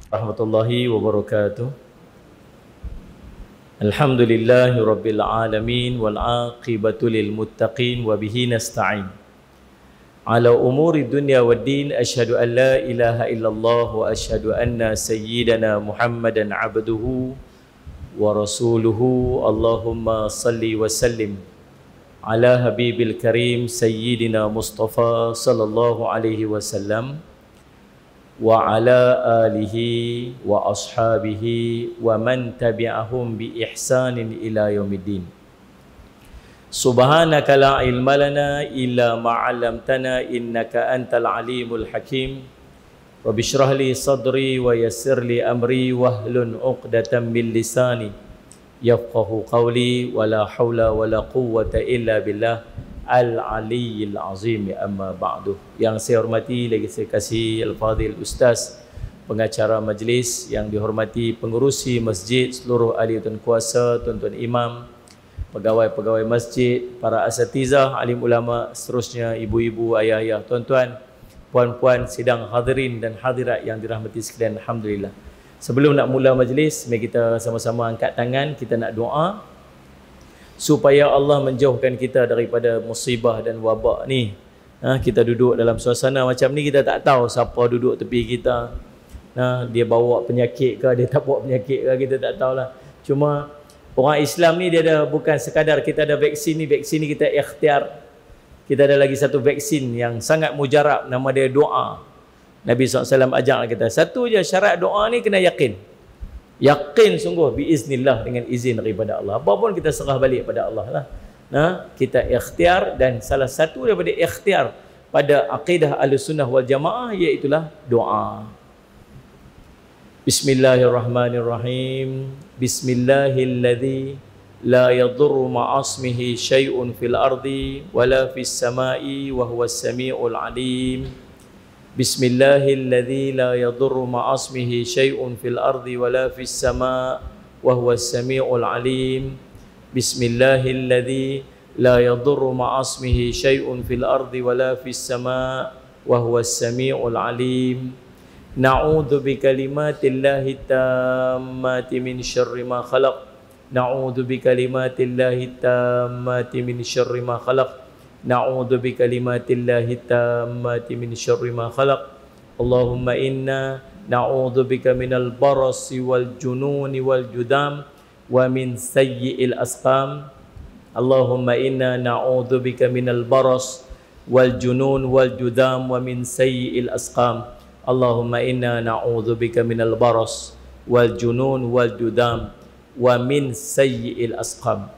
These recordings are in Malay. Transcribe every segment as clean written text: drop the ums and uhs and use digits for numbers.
Warahmatullahi wabarakatuh. Alhamdulillahi rabbil alamin wal aqibatu lil muttaqin wa bihi nasta'in. Ala umuri dunya waddin asyhadu an la ilaha illallah wa asyhadu anna sayyidana Muhammadan abduhu wa rasuluhu. Allahumma salli wa sallim ala habibil karim sayyidina Mustafa sallallahu alaihi wasallam wa ala alihi wa ashabihi wa man tabi'ahum bi ihsanin ila yaumiddin. Subhanaka la ilma lana illa ma 'allamtana innaka antal alimul hakim. Rabbi shrah li sadri wa yassir li amri wahlul 'uqdatam min lisani yafqahu qawli wa la haula wa la quwwata illa billah Al-Aliyyil Azim. Amma ba'du. Yang saya hormati, lagi saya kasih Al-Fadhil Ustaz pengacara majlis, yang dihormati pengurusi masjid, seluruh ahli tuan kuasa, tuan-tuan imam, pegawai-pegawai masjid, para asatizah, alim ulama, seterusnya, ibu-ibu, ayah-ayah, tuan-tuan, puan-puan, sidang hadirin dan hadirat yang dirahmati sekalian. Alhamdulillah. Sebelum nak mula majlis, mari kita sama-sama angkat tangan, kita nak doa supaya Allah menjauhkan kita daripada musibah dan wabak ni. Kita duduk dalam suasana macam ni, kita tak tahu siapa duduk tepi kita. Dia bawa penyakit ke, dia tak bawa penyakit ke, kita tak tahulah. Cuma orang Islam ni dia ada, bukan sekadar kita ada vaksin ni kita ikhtiar. Kita ada lagi satu vaksin yang sangat mujarab, nama dia doa. Nabi SAW ajak kita, satu je syarat doa ni kena yakin. Yakin sungguh biiznillah, dengan izin daripada Allah. Apa pun kita serah balik pada Allah lah. Kita ikhtiar, dan salah satu daripada ikhtiar pada akidah Ahlussunnah wal Jamaah iaitulah doa. Bismillahirrahmanirrahim. Bismillahilladzi la yadurru ma'asmihi syai'un fil ardi wala fis sama'i wa huwas samiul alim. Bismillahilladzi la yadurru ma'asmihi syai'un fil ardi wala fis sama' wa huwas sami'ul alim. Bismillahilladzi la yadurru ma'asmihi syai'un fil ardi wala fis sama' wa huwas sami'ul alim. Na'udzu bikalimatillahi tammati min syarri ma khalaq. Na'udzu bikalimatillahi tammati min syarri ma khalaq. Na'udzu bikalimatillahi tammati min syarri ma khalaq. Allahumma inna na'udzu bika minal barasi wal jununi wal judam wa min sayyi'il asqam. Allahumma inna na'udzu bika minal baras wal junun wal judam wa min sayyi'il asqam. Allahumma inna na'udzu bika minal baras wal junun wal judam wa min sayyi'il asqam.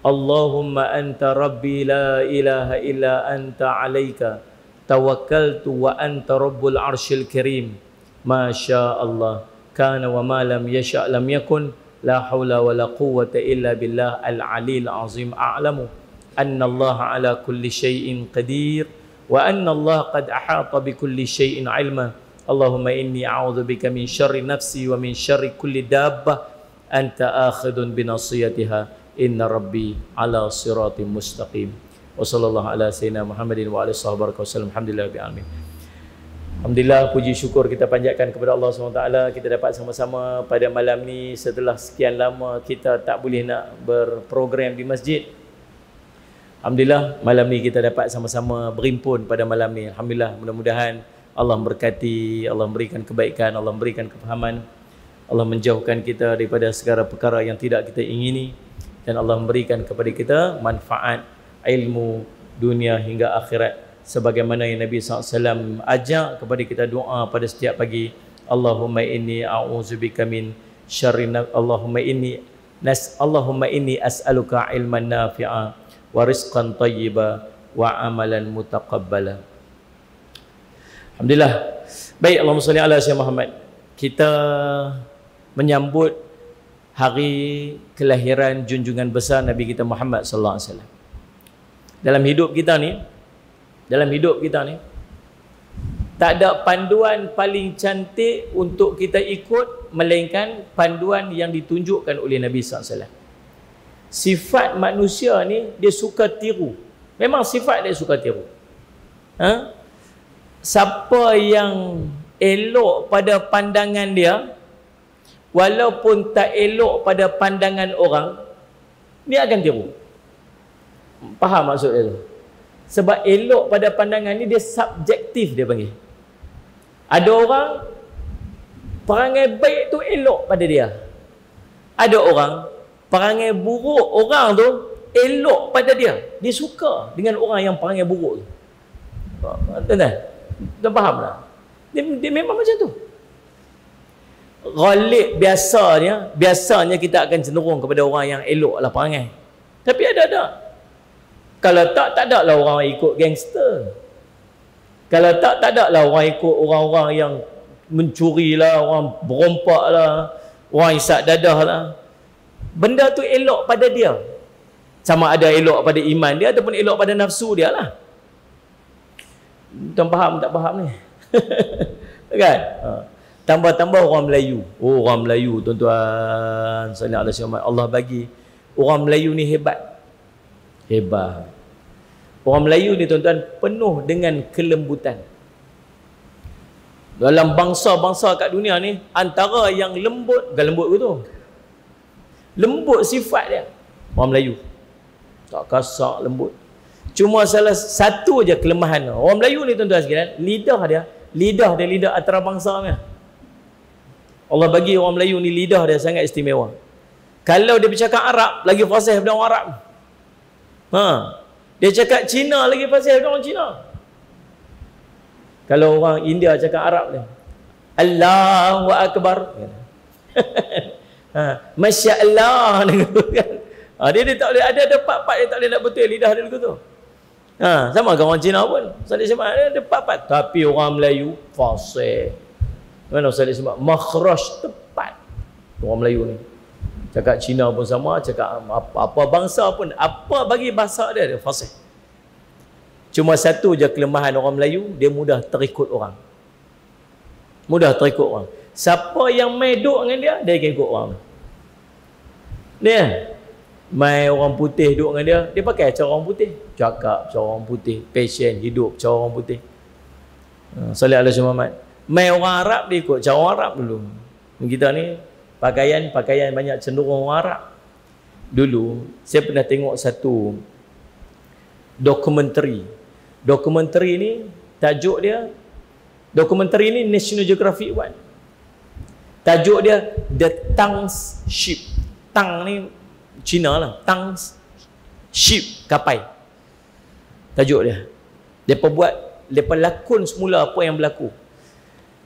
Allahumma anta rabbi la ilaha illa anta alaika tawakkaltu wa anta rabbul arshil karim. Ma syaa Allah kana wa ma lam yasha' lam yakun. La hawla wa la quwwata illa billah al-aliyyil azim. A'lamu anna Allah ala kulli syai'in qadir wa anna Allah qad ahata bi kulli syai'in ilma. Allahumma inni a'udzu bika min syarri nafsi wa min syarri kulli dabbah anta akhidun bi nasiyatiha. Inna rabbi ala siratim mustaqim. Wa sallallahu ala sayyidina Muhammadin wa alihi wasallam. Alhamdulillah rabbil alamin. Alhamdulillah, puji syukur kita panjatkan kepada Allah SWT. Kita dapat sama-sama pada malam ni setelah sekian lama kita tak boleh nak berprogram di masjid. Alhamdulillah, malam ni kita dapat sama-sama berimpun pada malam ni. Alhamdulillah, mudah-mudahan Allah memberkati, Allah memberikan kebaikan, Allah memberikan kefahaman, Allah menjauhkan kita daripada segala perkara yang tidak kita ingini, dan Allah memberikan kepada kita manfaat ilmu dunia hingga akhirat, sebagaimana yang Nabi SAW ajak kepada kita doa pada setiap pagi. Allahumma inni a'udzubika min syarri Allahumma inni as'aluka ilman nafi'a wa rizqan thayyiba wa amalan mutaqabbala. Alhamdulillah. Baik, Allahumma salli ala sayyidina Muhammad. Kita menyambut hari kelahiran junjungan besar Nabi kita Muhammad sallallahu alaihi wasallam. Dalam hidup kita ni tak ada panduan paling cantik untuk kita ikut melainkan panduan yang ditunjukkan oleh Nabi sallallahu alaihi wasallam. Sifat manusia ni dia suka tiru. Memang sifat dia suka tiru. Siapa yang elok pada pandangan dia, walaupun tak elok pada pandangan orang, dia akan tiru. Faham maksud dia tu? Sebab elok pada pandangan ni dia subjektif, dia panggil. Ada orang perangai baik tu elok pada dia. Ada orang perangai buruk orang tu elok pada dia. Dia suka dengan orang yang perangai buruk tu. Tuan faham tak? Dia memang macam tu. Ghalib biasanya kita akan cenderung kepada orang yang elok lah perangai. Tapi ada. Kalau tak ada lah orang ikut gangster. Kalau tak ada lah orang ikut orang-orang yang mencuri lah, orang berompak lah, orang isap dadah lah. Benda tu elok pada dia. Sama ada elok pada iman dia ataupun elok pada nafsu dia lah. Tuan faham tak faham ni? Kan? Tambah-tambah orang Melayu. Oh, orang Melayu, tuan-tuan. Allah bagi orang Melayu ni hebat. Orang Melayu ni, tuan-tuan, penuh dengan kelembutan. Dalam bangsa-bangsa kat dunia ni, antara yang lembut, bukan lembut ke tu? Lembut sifat dia, orang Melayu. Tak kasar, lembut. Cuma salah satu je kelemahan orang Melayu ni, tuan-tuan sekalian, lidah dia antarabangsa ni. Allah bagi orang Melayu ni lidah dia sangat istimewa. Kalau dia bercakap Arab, lagi fasih daripada orang Arab. Dia cakap Cina, lagi fasih daripada orang Cina. Kalau orang India cakap Arab dia, Allahu Akbar. Masya Allah. Dia tak boleh, ada part-part dia tak boleh nak betul lidah dia begitu. Sama dengan orang Cina pun. Ustaz Ismail ada part-part. Tapi orang Melayu fasih. Mana Ustaz Ismail? Makhraj tepat. Orang Melayu ni. Cakap Cina pun sama, cakap apa bangsa pun, apa bagi bahasa dia fasih. Cuma satu je kelemahan orang Melayu, dia mudah terikut orang. Siapa yang main duk dengan dia akan ikut orang. Dia mai orang putih duk dengan dia, dia pakai cara orang putih, cakap cara orang putih, passion hidup cara orang putih. Salih alaihi Muhammad. Mai orang Arab dia ikut cara orang Arab dulu. Kita ni pakaian banyak cenderung orang Arab. Dulu saya pernah tengok satu dokumentari ni, tajuk dia, dokumentari ni National Geographic buat. Tajuk dia The Tongue's Ship. Tang ni Cina lah. Tongue's Ship, kapal. Tajuk dia. Depa lakon semula apa yang berlaku.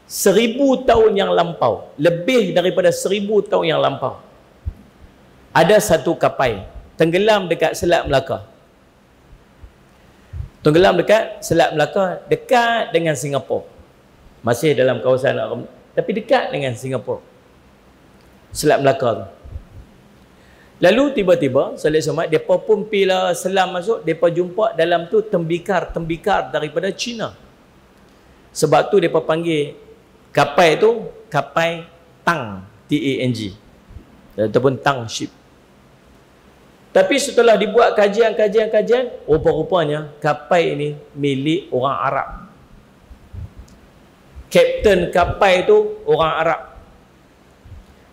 1000 tahun yang lampau, lebih daripada 1000 tahun yang lampau, ada satu kapal tenggelam dekat Selat Melaka. Dekat dengan Singapura. Masih dalam kawasan tapi dekat dengan Singapura. Selat Melaka tu. Lalu tiba-tiba Salih Somad, depa pun bila selam masuk, depa jumpa dalam tu tembikar daripada Cina. Sebab tu depa panggil kapal tu kapal Tang, T-A-N-G, ataupun Tang Ship. Tapi setelah dibuat kajian, rupa-rupanya kapal ini milik orang Arab. Kapten kapal tu orang Arab.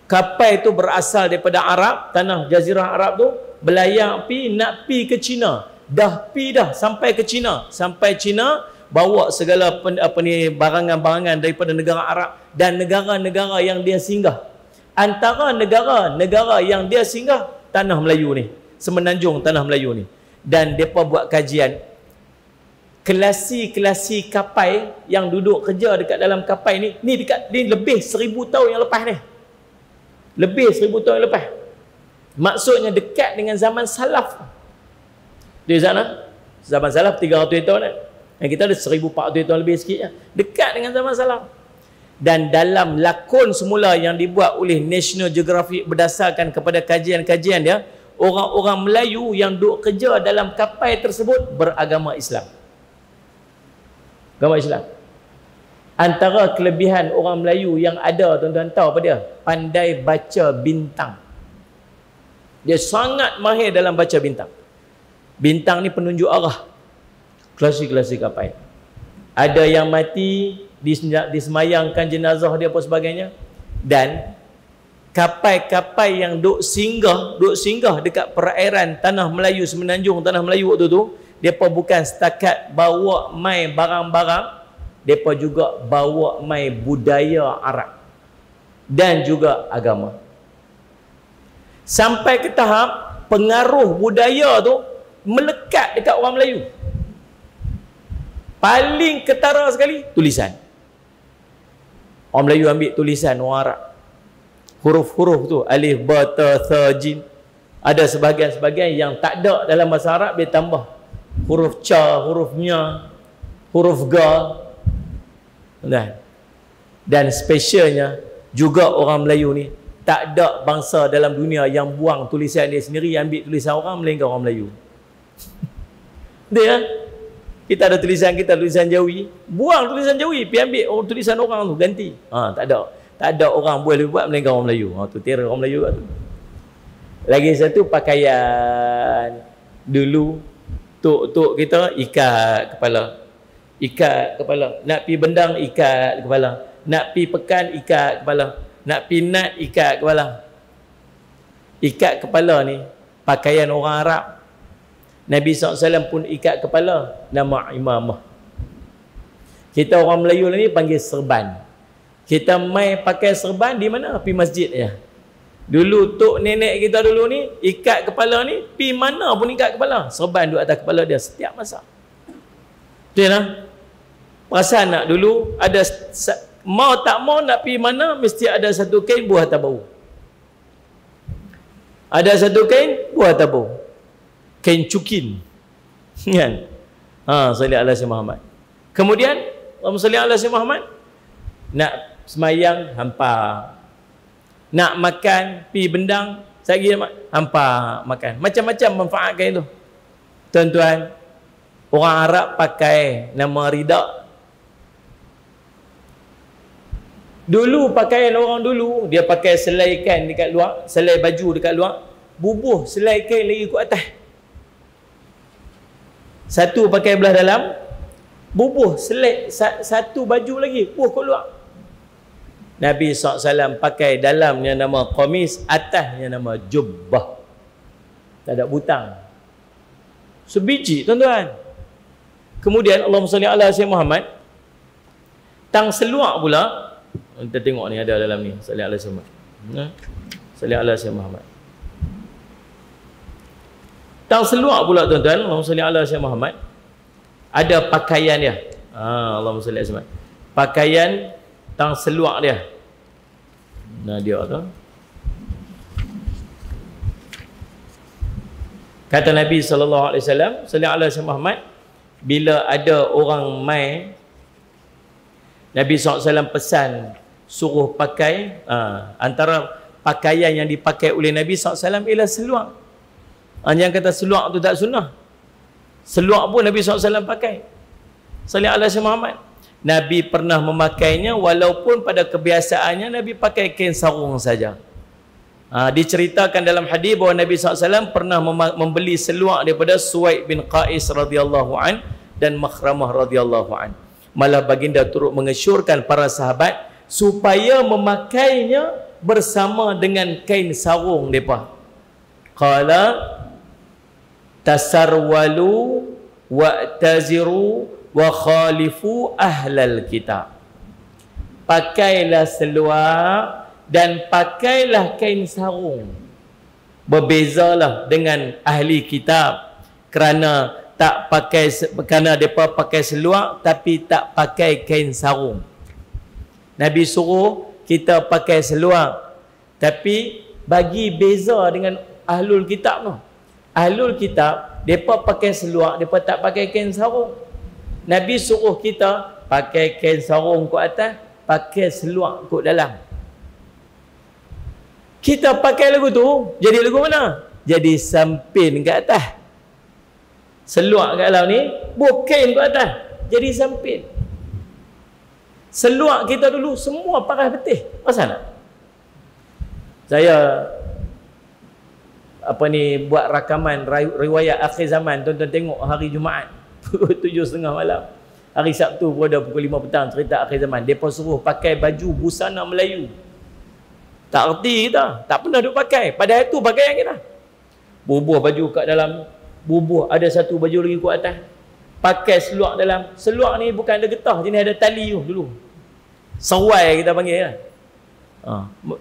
Kapal tu berasal daripada Arab, tanah Jazirah Arab tu, belayar nak pi ke China. Dah sampai ke China. Sampai China, bawa segala barangan-barangan daripada negara Arab dan negara-negara yang dia singgah. Antara negara-negara yang dia singgah, tanah Melayu ni, semenanjung tanah Melayu ni. Dan depa buat kajian kelasi kapal yang duduk kerja dekat dalam kapal ni lebih 1000 tahun yang lepas ni. Lebih 1000 tahun yang lepas. Maksudnya dekat dengan zaman salaf. Di sana zaman salaf 300 tahun kan. Dan kita ada 1400 tahun lebih sikit. Dekat dengan zaman salaf. Dan dalam lakon semula yang dibuat oleh National Geographic berdasarkan kepada kajian-kajian dia, orang-orang Melayu yang duduk kerja dalam kapal tersebut beragama Islam. Agama Islam. Antara kelebihan orang Melayu yang ada, tuan-tuan tahu apa dia? Pandai baca bintang. Dia sangat mahir dalam baca bintang. Bintang ni penunjuk arah. Klasi kapal. Ada yang mati, disemayangkan jenazah dia apa sebagainya. Dan kapal-kapal yang duk singgah dekat perairan Tanah Melayu, Semenanjung Tanah Melayu waktu tu, depa bukan setakat bawa mai barang-barang, depa juga bawa mai budaya Arab dan juga agama. Sampai ke tahap pengaruh budaya tu melekat dekat orang Melayu. Paling ketara sekali tulisan. Orang Melayu ambil tulisan orang Arab. Huruf-huruf tu, alif, ba, ta, tha, jim. Ada sebahagian-sebahagian yang tak ada dalam bahasa Arab, dia tambah huruf ca, huruf nya, huruf ga. Dan spesialnya juga orang Melayu ni, tak ada bangsa dalam dunia yang buang tulisan dia sendiri, ambil tulisan orang, melainkan orang Melayu. Dia, kita ada tulisan kita, tulisan Jawi, buang tulisan Jawi, pergi ambil tulisan orang tu, ganti. Tak ada orang boleh buat melainkan orang Melayu. Tu terror orang Melayu kat tu. Lagi satu pakaian. Dulu tok kita ikat kepala. Nak pi bendang ikat kepala. Nak pi pekan ikat kepala. Nak pi nat ikat kepala. Ikat kepala ni pakaian orang Arab. Nabi SAW pun ikat kepala, nama imamah. Kita orang Melayu ni panggil serban. Kita mai pakai serban di mana? Pi masjid ya. Dulu tok nenek kita dulu ni ikat kepala ni, pi mana pun ikat kepala, serban duduk atas kepala dia setiap masa. Betul lah. Perasan nak dulu ada mau tak mau nak pi mana mesti ada satu kain buah atas bau. Ada satu kain buah atas bau. Kain cukin. Kan? Salli ala Sayyidina Muhammad. Kemudian Allahumma salli ala Sayyidina Muhammad. Nak semayang hampa, nak makan pi bendang lagi hampa makan, macam-macam manfaatkan itu. Tuan-tuan, orang Arab pakai nama rida. Dulu pakaian orang dulu, dia pakai selai kain dekat luar, selai baju dekat luar, bubuh selai kain lagi kat atas. Satu pakai belah dalam, bubuh selai satu baju lagi, bubuh kat luar. Nabi SAW pakai dalamnya nama qamis, atasnya nama jubbah. Tak ada butang. Sebiji, tuan-tuan. Kemudian Allahumma salli ala Sayyidina Muhammad. Tang seluar pula. Kita tengok ni ada dalam ni. Salli ala Sayyidina Muhammad. Salli ala Sayyidina Muhammad. Tang seluar pula, tuan-tuan. Allahumma salli ala Sayyidina Muhammad. Ada pakaian dia. Allahumma salli ala Sayyidina Muhammad. Pakaian tang seluar dia. Nah dia tu. Kata Nabi sallallahu alaihi wasallam, sallallahu alaihi wasallam Muhammad, bila ada orang mai, Nabi SAW pesan suruh pakai antara pakaian yang dipakai oleh Nabi SAW ialah seluar. Yang kata seluar tu tak sunnah. Seluar pun Nabi SAW pakai. Sallallahu alaihi wasallam Muhammad. Nabi pernah memakainya walaupun pada kebiasaannya Nabi pakai kain sarung saja. Diceritakan dalam hadis bahawa Nabi SAW pernah membeli seluar daripada Suwaid bin Qais radhiyallahu an dan Makhramah radhiyallahu an. Malah baginda turut mengesyorkan para sahabat supaya memakainya bersama dengan kain sarung mereka. Qala tasarwalu wa'taziru wa khalifu ahlal kitab. Pakailah seluar dan pakailah kain sarung. Berbezalah dengan ahli kitab kerana mereka pakai seluar tapi tak pakai kain sarung. Nabi suruh kita pakai seluar tapi bagi beza dengan ahlul kitab tu. Ahlul kitab mereka pakai seluar, mereka tak pakai kain sarung. Nabi suruh kita pakai kain sarung kat atas, pakai seluar kat dalam. Kita pakai lagu tu, jadi lagu mana? Jadi sampin kat atas. Seluar kat dalam ni, kain kat atas, jadi sampin. Seluar kita dulu semua paras betih. Pasal tak? Saya buat rakaman riwayat akhir zaman, tuan-tuan tengok hari Jumaat 7:30 malam. hari Sabtu pada pukul 5 petang cerita akhir zaman. Mereka suruh pakai baju busana Melayu. Tak erti kita. Tak pernah duk pakai. Padahal itu pakaian kita. Bubuh baju kat dalam. Bubuh ada satu baju lagi kat atas. Pakai seluar dalam. Seluar ni bukan ada getah. Sini ada tali tu dulu. Sawai kita panggil kan.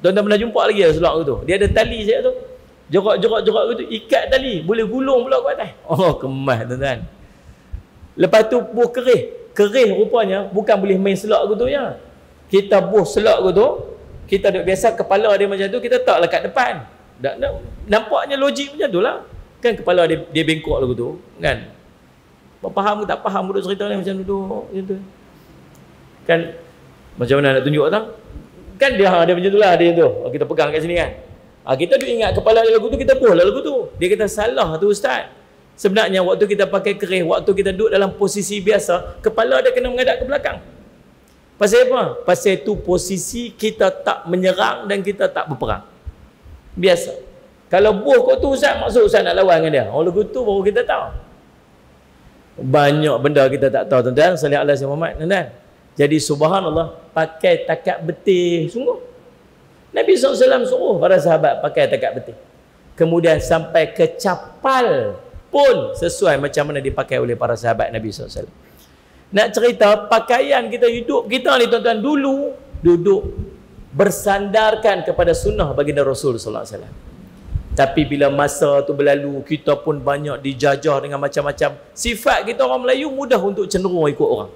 Tuan-tuan pernah jumpa lagi lah seluar tu. Dia ada tali saya tu. Jorak-jorak tu ikat tali. Boleh gulung pula kat atas. Oh kemas tuan-tuan. Lepas tu buh kerih. Kerih rupanya bukan boleh main selak tu ya. Kita buh selak tu, kita duk biasa kepala dia macam tu, kita letak kat depan. Nampaknya logik macam tu lah. Kan kepala dia bengkok lagu tu, kan? Faham ke tak faham duk cerita ni macam tu, macam tu. Kan macam mana nak tunjuk tak? Kan dia macam tu lah dia tu. Kita pegang kat sini kan. Kita duk ingat kepala dia lagu tu, kita buh lah lagu tu. Dia kata salah tu ustaz. Sebenarnya waktu kita pakai kerih, waktu kita duduk dalam posisi biasa, kepala dia kena menghadap ke belakang. Pasal apa? Pasal itu posisi kita tak menyerang dan kita tak berperang. Biasa. Kalau buh kot tu ustaz, maksud ustaz nak lawan dengan dia. Lagu tu baru kita tahu. Banyak benda kita tak tahu tuan-tuan. Salih Allah Muhammad tuan-tuan. Jadi subhanallah, pakai takat betih sungguh. Nabi SAW suruh para sahabat pakai takat betih. Kemudian sampai ke capal pun sesuai macam mana dipakai oleh para sahabat Nabi SAW. Nak cerita pakaian kita hidup kita ni tuan-tuan, dulu duduk bersandarkan kepada sunnah baginda Rasul SAW. Tapi bila masa tu berlalu, kita pun banyak dijajah dengan macam-macam. Sifat kita orang Melayu mudah untuk cenderung ikut orang.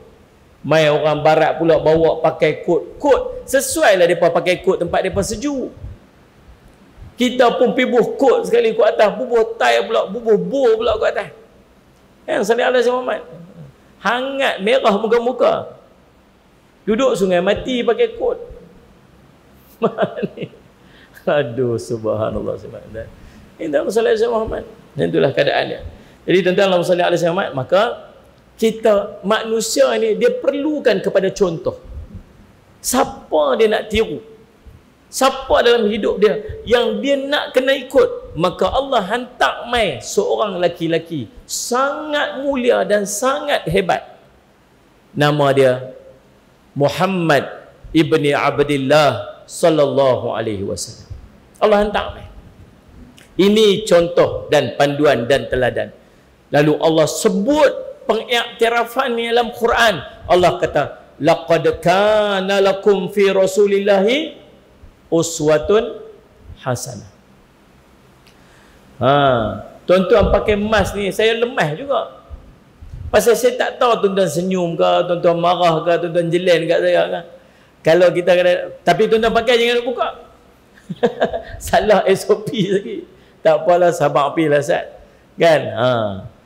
Mai orang barat pula bawa pakai kot. Kot sesuai lah mereka pakai kot tempat mereka sejuk. Kita pun pergi bubuh kot sekali ke atas, bubuh tai pula, bubuh bor pula ke atas. Yang Salih Allah Muhammad. Hangat merah muka-muka. Duduk sungai mati pakai kot. Aduh subhanallah subhanallah. Ini Salih Allah Muhammad. Itulah keadaannya. Jadi tuan-tuan Allah Salih Allah Muhammad, maka kita manusia ni dia perlukan kepada contoh. Siapa dia nak tiru? Siapa dalam hidup dia yang dia nak kena ikut? Maka Allah hantar mai seorang laki-laki sangat mulia dan sangat hebat. Nama dia Muhammad ibni Abdillah sallallahu alaihi wasallam. Allah hantar mai. Ini contoh dan panduan dan teladan. Lalu Allah sebut pengiktirafan ni dalam Quran. Allah kata, laqad kana lakum fi rasulillahi uswatun hasanah. Tuan-tuan pakai mask ni saya lemah juga. Pasal saya tak tahu tuan-tuan senyum ke, tuan-tuan marah ke, tuan-tuan jelen kat saya ke. Kalau kita kena, tapi tuan-tuan pakai jangan buka. Salah SOP lagi. Tak apalah, sabar pi lah Ustaz. Kan?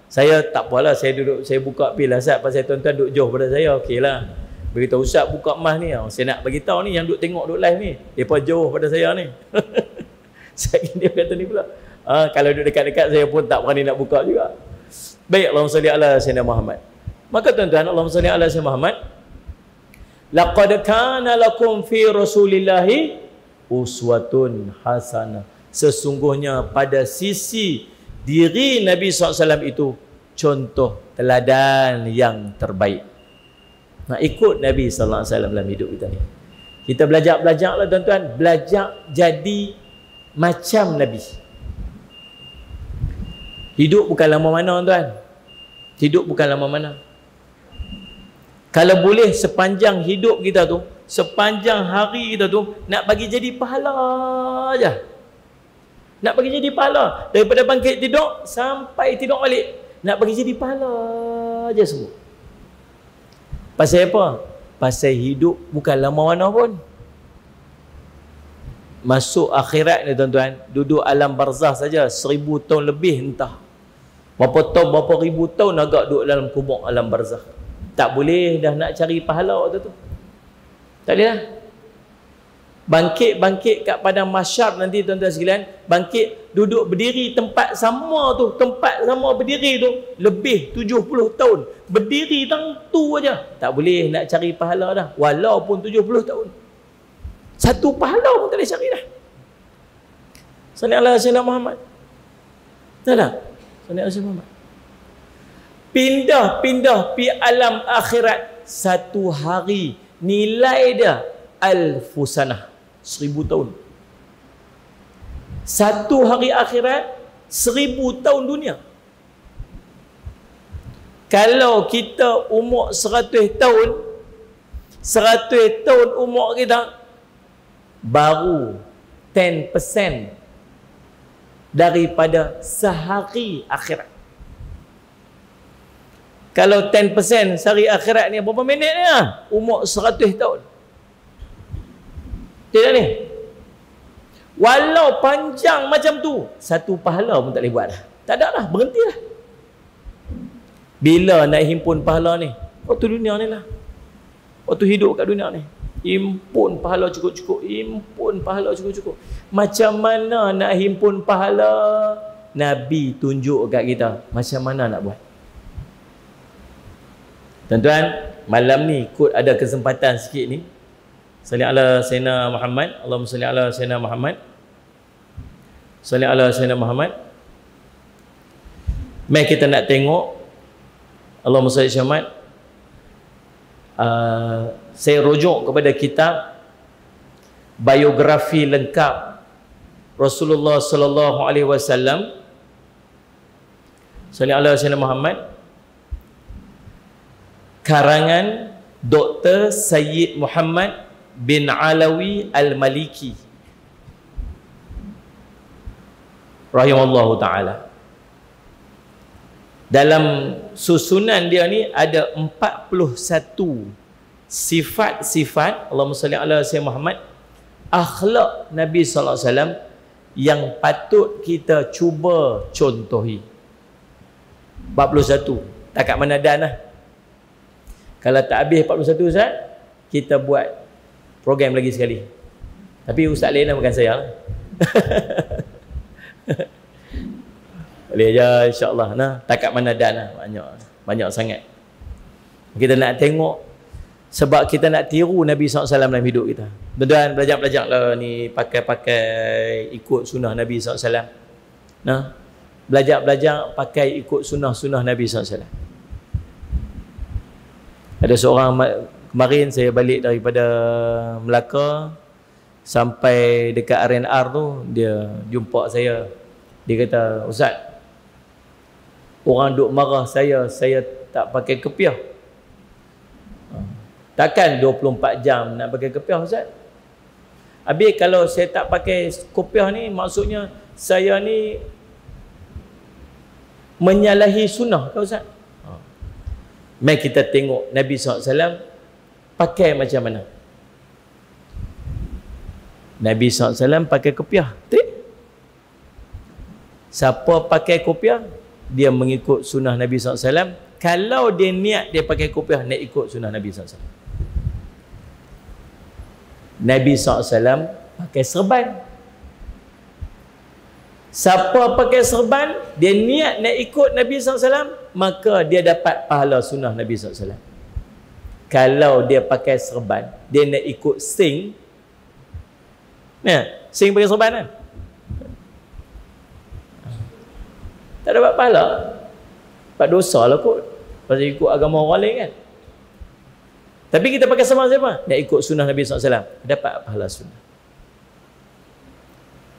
Saya tak apalah, saya buka pi lah Ustaz, pasal tuan-tuan duduk jauh pada saya, okeylah. Beritahu Ustaz buka emas ni, saya nak bagi tahu ni yang duk tengok duk live ni, depa jauh pada saya ni. Saya dia kata ni pula. Kalau duduk dekat-dekat saya pun tak berani nak buka juga. Baik, Allahumma salli ala sayyidina Muhammad. Maka tuan-tuan, Allahumma salli ala sayyidina Muhammad. Laqad kana lakum fi rasulillahi uswatun hasanah. Sesungguhnya pada sisi diri Nabi SAW itu contoh teladan yang terbaik. Nah, ikut Nabi SAW dalam hidup kita ni. Kita belajar lah tuan-tuan. Belajar jadi macam Nabi. Hidup bukan lama mana tuan. Hidup bukan lama mana. Kalau boleh sepanjang hidup kita tu, sepanjang hari kita tu, nak bagi jadi pahala aja. Nak bagi jadi pahala. Daripada bangkit tidur sampai tidur balik, nak bagi jadi pahala aja semua. Pasal apa? Pasal hidup bukan lama mana pun. Masuk akhirat ni tuan-tuan, duduk alam barzah saja 1000 tahun lebih entah. Berapa tahun, berapa ribu tahun agak duduk dalam kubur alam barzah. Tak boleh dah nak cari pahala waktu tu. Tak boleh dah. Bangkit kat padang mahsyar nanti tuan-tuan sekalian, bangkit duduk berdiri tempat sama tu, tempat sama berdiri tu lebih 70 tahun. Berdiri tentu aja. Tak boleh nak cari pahala dah walaupun 70 tahun. Satu pahala pun tak boleh cari dah. Sallallahu alaihi wasallam Muhammad. Tak ada. Sallallahu alaihi wasallam Muhammad. pindah pi alam akhirat satu hari nilai dia alfu sanah, 1000 tahun. Satu hari akhirat 1000 tahun dunia. Kalau kita umur 100 tahun, 100 tahun umur kita baru 10% daripada sehari akhirat. Kalau 10% sehari akhirat ni berapa minit ni lah? Umur 100 tahun. Tidak ni? Walau panjang macam tu, satu pahala pun tak boleh buat dah. Tak ada lah, berhentilah. Bila nak himpun pahala ni? Waktu dunia ni lah. Waktu hidup kat dunia ni. Himpun pahala cukup-cukup. Himpun pahala cukup-cukup. Macam mana nak himpun pahala? Nabi tunjuk kat kita. Macam mana nak buat? Tuan-tuan, malam ni kot ada kesempatan sikit ni. Salli ala Sayyidina Muhammad. Allahumma salli ala Sayyidina Muhammad. Salli ala Sayyidina Muhammad. Mari kita nak tengok. Allahumma salli ala Muhammad. Saya rujuk kepada kitab biografi lengkap Rasulullah sallallahu alaihi wasallam. Salli ala Sayyidina Muhammad. Karangan Dr. Sayyid Muhammad bin Alawi Al-Maliki rahimallahu ta'ala. Dalam susunan dia ni ada 41 sifat-sifat, Allahumma salli ala Sayyidina Muhammad, akhlak Nabi sallallahu alaihi wasallam yang patut kita cuba contohi. 41, takat mana dan lah. Kalau tak habis 41 Ustaz, kita buat program lagi sekali. Tapi Ustaz lain lah, bukan saya lah. Boleh je insyaAllah. Nah, takat mana dan lah. Banyak sangat. Kita nak tengok, sebab kita nak tiru Nabi SAW dalam hidup kita. Tuan-tuan, belajar-belajar lah ni, pakai ikut sunnah Nabi SAW. Nah, belajar-belajar pakai ikut sunnah-sunnah Nabi SAW. Ada seorang, kemarin saya balik daripada Melaka, sampai dekat RNR tu, dia jumpa saya. Dia kata, Ustaz, orang duk marah saya tak pakai kepiah. Takkan 24 jam nak pakai kepiah, Ustaz? Habis kalau saya tak pakai kepiah ni, maksudnya saya ni menyalahi sunnah ke, Ustaz? Mari kita tengok Nabi SAW pakai macam mana. Nabi SAW pakai kopiah. Siapa pakai kopiah, dia mengikut sunnah Nabi SAW. Kalau dia niat dia pakai kopiah, nak ikut sunnah Nabi SAW. Nabi SAW pakai serban. Siapa pakai serban, dia niat nak ikut Nabi SAW, maka dia dapat pahala sunnah Nabi SAW. Kalau dia pakai serban, dia nak ikut sing, sing pakai serban kan? Tak dapat pahala. Dapat dosa lah kot, pasal ikut agama orang lain kan. Tapi kita pakai serban siapa? Nak ikut sunnah Nabi SAW, dapat pahala sunnah.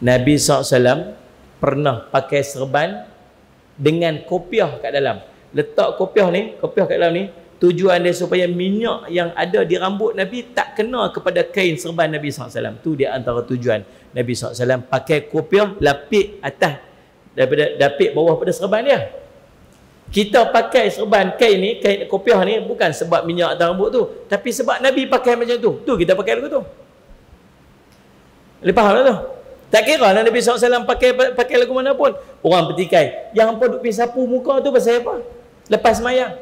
Nabi SAW pernah pakai serban dengan kopiah kat dalam. Letak kopiah kat dalam ni, tujuan dia supaya minyak yang ada di rambut Nabi tak kena kepada kain serban Nabi SAW. Tu dia antara tujuan Nabi SAW pakai kopiah, lapik atas daripada lapik bawah pada serban dia. Kita pakai serban kain ni, kain kopiah ni, bukan sebab minyak atas rambut tu, tapi sebab Nabi pakai macam tu. Tu kita pakai lagu tu. Boleh faham tak tu? Tak kira lah Nabi SAW pakai lagu mana pun. Orang petikai, yang apa duk pergi sapu muka tu pasal apa? Lepas semayang.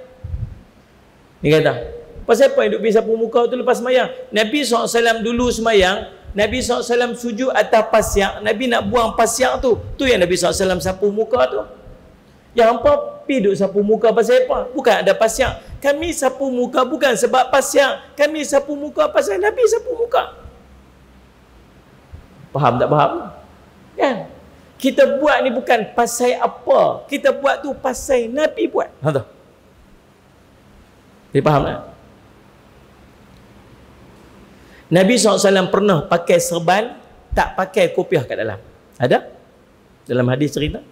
Dia kata, pasal apa yang duk pergi sapu muka tu lepas semayang? Nabi SAW dulu semayang, Nabi SAW sujud atas pasyak, Nabi nak buang pasyak tu. Tu yang Nabi SAW sapu muka tu. Yang apa pergi duk sapu muka pasal apa? Bukan ada pasyak. Kami sapu muka bukan sebab pasyak. Kami sapu muka pasal Nabi sapu muka. Faham tak faham? Kan? Kita buat ni bukan pasal apa. Kita buat tu pasal Nabi buat. Ha tu. Dia faham tak? Nabi SAW pernah pakai serban, tak pakai kopiah kat dalam. Ada? Dalam hadis cerita.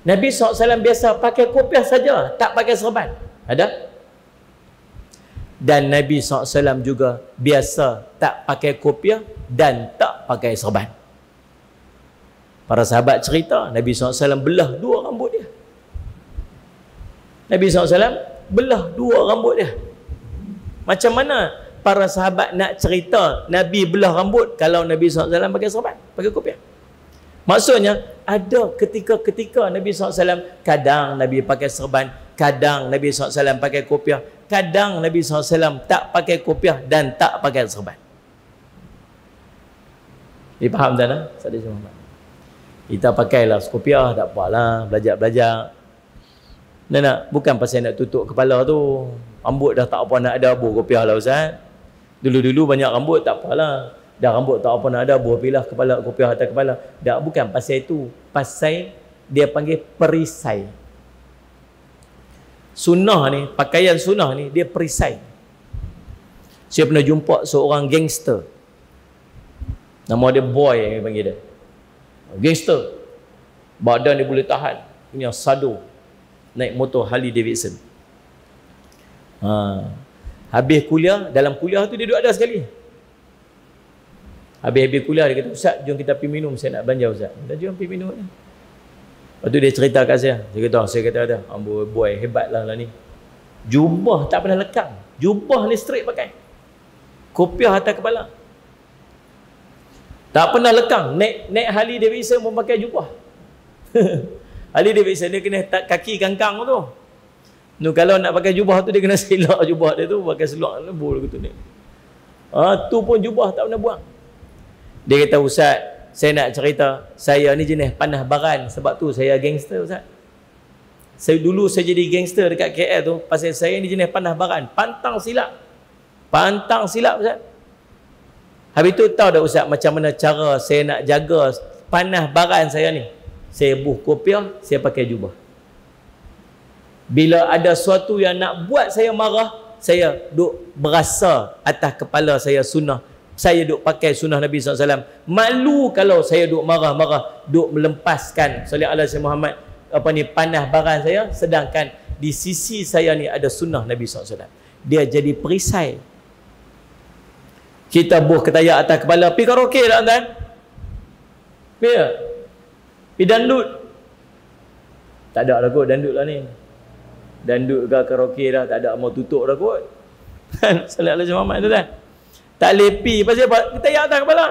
Nabi SAW biasa pakai kopiah saja, tak pakai serban. Ada? Dan Nabi SAW juga biasa tak pakai kopiah dan tak pakai serban. Para sahabat cerita, Nabi SAW belah dua rambut dia. Nabi SAW belah dua rambut dia. Macam mana para sahabat nak cerita Nabi belah rambut kalau Nabi SAW pakai serban, pakai kopiah? Maksudnya, ada ketika-ketika Nabi SAW, kadang Nabi pakai serban, kadang Nabi SAW pakai kopiah, kadang Nabi SAW tak pakai kopiah dan tak pakai serban. Dipaham tak nak? Kita pakailah kopiah, tak apalah, belajar-belajar. Nak, bukan pasal nak tutup kepala tu. Rambut dah tak apa nak ada, buh kopiah lah Ustaz. Dulu-dulu banyak rambut, tak apalah. Dah rambut tak apa nak ada, buh pilah kepala, kopiah atas kepala. Tak, bukan pasal itu. Pasal dia panggil perisai. Sunnah ni, pakaian sunnah ni, dia perisai. Saya pernah jumpa seorang gangster. Nama dia Boy yang panggil dia. Gangster. Badan dia boleh tahan. Punya sado. Naik motor Harley Davidson. Habis kuliah, dalam kuliah tu dia duduk ada sekali. Habis kuliah dia kata, Ustaz, jom kita pergi minum, saya nak belanja Ustaz. Kita jom pergi minum. Lepas tu dia cerita kat saya. Saya kata ada, Boy hebat lah ni. Jubah tak pernah lekang. Jubah ni straight pakai. Kopiah atas kepala. Tak pernah lekang. Naik Harley Davidson pun pakai jubah. Harley Davidson dia kena kaki kangkang tu. Kalau nak pakai jubah tu dia kena selak jubah dia tu, pakai selak lebur gitu ni. Tu pun jubah tak pernah buang. Dia kata, Ustaz, saya nak cerita, saya ni jenis panah baran, sebab tu saya gangster Ustaz. Dulu saya jadi gangster dekat KL tu, pasal saya ni jenis panah baran, pantang silap. Pantang silap Ustaz. Habis tu tahu dah Ustaz macam mana cara saya nak jaga panah baran saya ni? Saya buh kopiah, saya pakai jubah. Bila ada sesuatu yang nak buat saya marah, saya duk berasa atas kepala saya sunnah. Saya duk pakai sunnah Nabi SAW. Malu kalau saya duk marah-marah, duk melempaskan sallallahu alaihi wasallam Muhammad panah baran saya, sedangkan di sisi saya ni ada sunnah Nabi SAW. Dia jadi perisai. Kita buh ketayak atas kepala, pergi karaoke tak tuan? Ya. Pergi dandut. Tak ada lah kot dandut lah ni. Dandut ke karaoke dah, tak ada mau tutup dah kot. Sallallahu alaihi wasallam tu kan. Tak lepi pasal apa? Kita ayak atas kepala.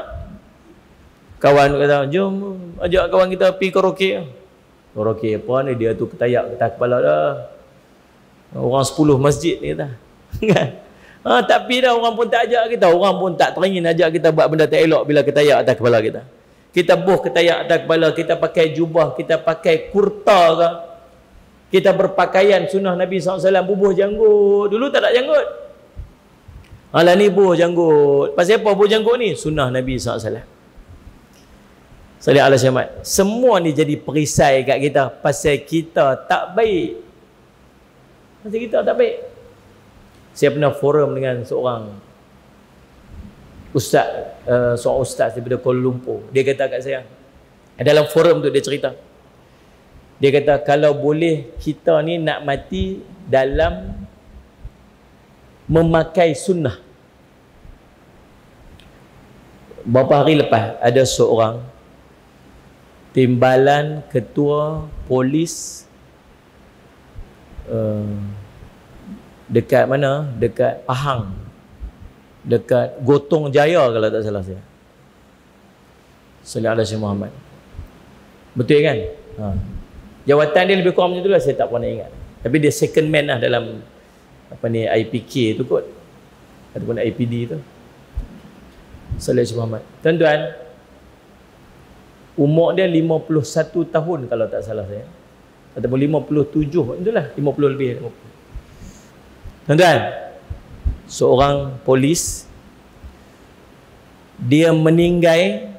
Kawan kata, jom ajak kawan kita pergi karaoke. Karaoke apa ni, dia tu ketayak atas kepala dah. Orang 10 masjid ni kata. Tapi dah orang pun tak ajak kita. Orang pun tak teringin ajak kita buat benda tak elok bila ketayak atas kepala kita. Kita buh ketayak atas kepala, kita pakai jubah, kita pakai kurta ke. Kita berpakaian sunnah Nabi SAW, bubuh janggut. Dulu tak ada janggut. Alah ni buh janggut. Pasal apa buh janggut ni? Sunnah Nabi SAW. Sallallahu alaihi wasallam. Semua ni jadi perisai kat kita. Pasal kita tak baik. Pasal kita tak baik. Saya pernah forum dengan seorang ustaz, seorang ustaz daripada Kuala Lumpur. Dia kata kat saya, dalam forum tu dia cerita. Dia kata, kalau boleh kita ni nak mati dalam memakai sunnah. Beberapa hari lepas ada seorang timbalan ketua polis dekat mana? Dekat Pahang, dekat Gotong Jaya kalau tak salah saya. Sallallahu alaihi wasallam Muhammad. Betul kan? Jawatan dia lebih kurang macam tu lah, saya tak pernah ingat. Tapi dia second man lah dalam IPK tu kot, ataupun IPD tu. Sallallahu alaihi Muhammad. Tuan-tuan, umur dia 51 tahun kalau tak salah saya, ataupun 57, itulah 50 lebih. Tuan-tuan, seorang polis, dia meninggal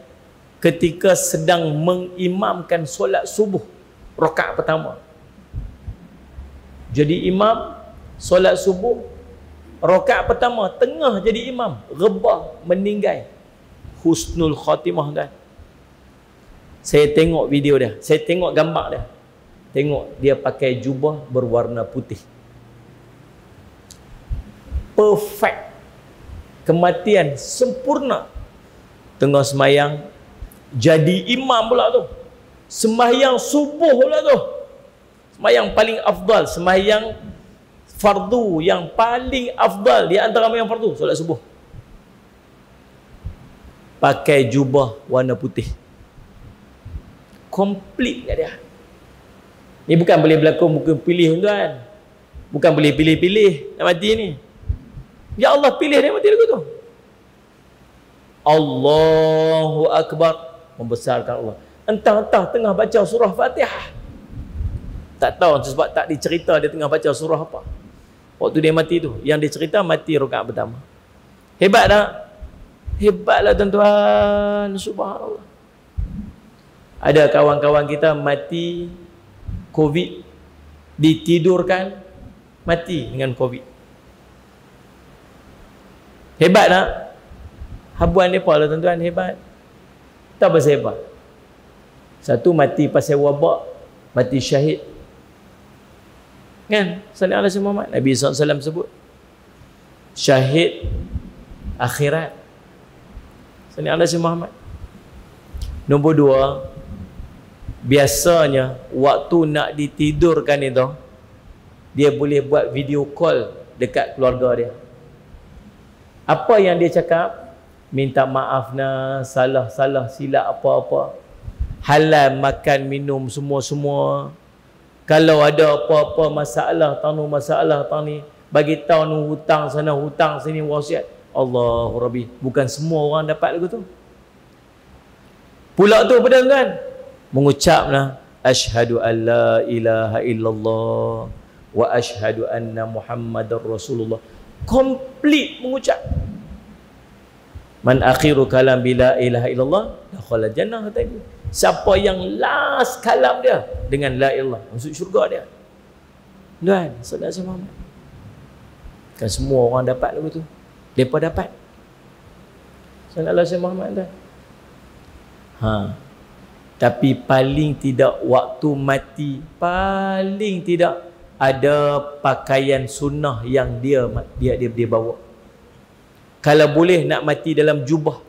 ketika sedang mengimamkan solat subuh rakaat pertama. Jadi imam, solat subuh, rakaat pertama tengah jadi imam, rebah, meninggal. Husnul khatimah kan. Saya tengok video dia, saya tengok gambar dia. Tengok dia pakai jubah berwarna putih. Perfect. Kematian sempurna. Tengah semayang jadi imam pula tu. Sembahyang subuh pula tu. Sembahyang paling afdal, sembahyang fardu yang paling afdal di antara sembahyang fardu, solat subuh. Pakai jubah warna putih. Komplit kat dia. Ni bukan boleh berlaku bukan pilih tuan. Bukan boleh pilih-pilih nak mati ni. Ya Allah pilih dia mati lagu tu. Allahu Akbar, membesarkan Allah. Entah-entah tengah baca surah Fatihah. Tak tahu sebab tak dicerita dia tengah baca surah apa. Waktu dia mati tu, yang dia cerita mati rakaat pertama. Hebat tak? Hebatlah tuan-tuan, subhanallah. Ada kawan-kawan kita mati COVID, ditidurkan, mati dengan COVID. Hebat tak? Habuan mereka lah tuan-tuan, hebat. Tak pasal hebat. Satu mati pasal wabak, mati syahid. Kan? Sallallahu alaihi wasallam, Nabi SAW sebut syahid akhirat. Sallallahu alaihi wasallam. Nombor dua, biasanya waktu nak ditidurkan itu, dia boleh buat video call dekat keluarga dia. Apa yang dia cakap? Minta maaf nah, salah-salah silap apa-apa. Halal makan minum semua-semua. Kalau ada apa-apa masalah, tang ni, bagi tahu nu hutang sana, hutang sini, wasiat. Allahu Rabbi, bukan semua orang dapat lagu tu. Pula tu pada kan mengucaplah asyhadu an la ilaha illallah wa asyhadu anna Muhammadar Rasulullah. Komplit mengucap. Man akhiru kalam bila ilaha illallah dakhala jannah, kata Ibu. Siapa yang last kalam dia dengan la ilallah, masuk syurga dia. Tuan, saudara Muhammad. Kan semua orang dapat lagu tu. Depa dapat. Sallallahu alaihi Muhammad tuan. Tapi paling tidak waktu mati, paling tidak ada pakaian sunnah yang dia bawa. Kalau boleh nak mati dalam jubah.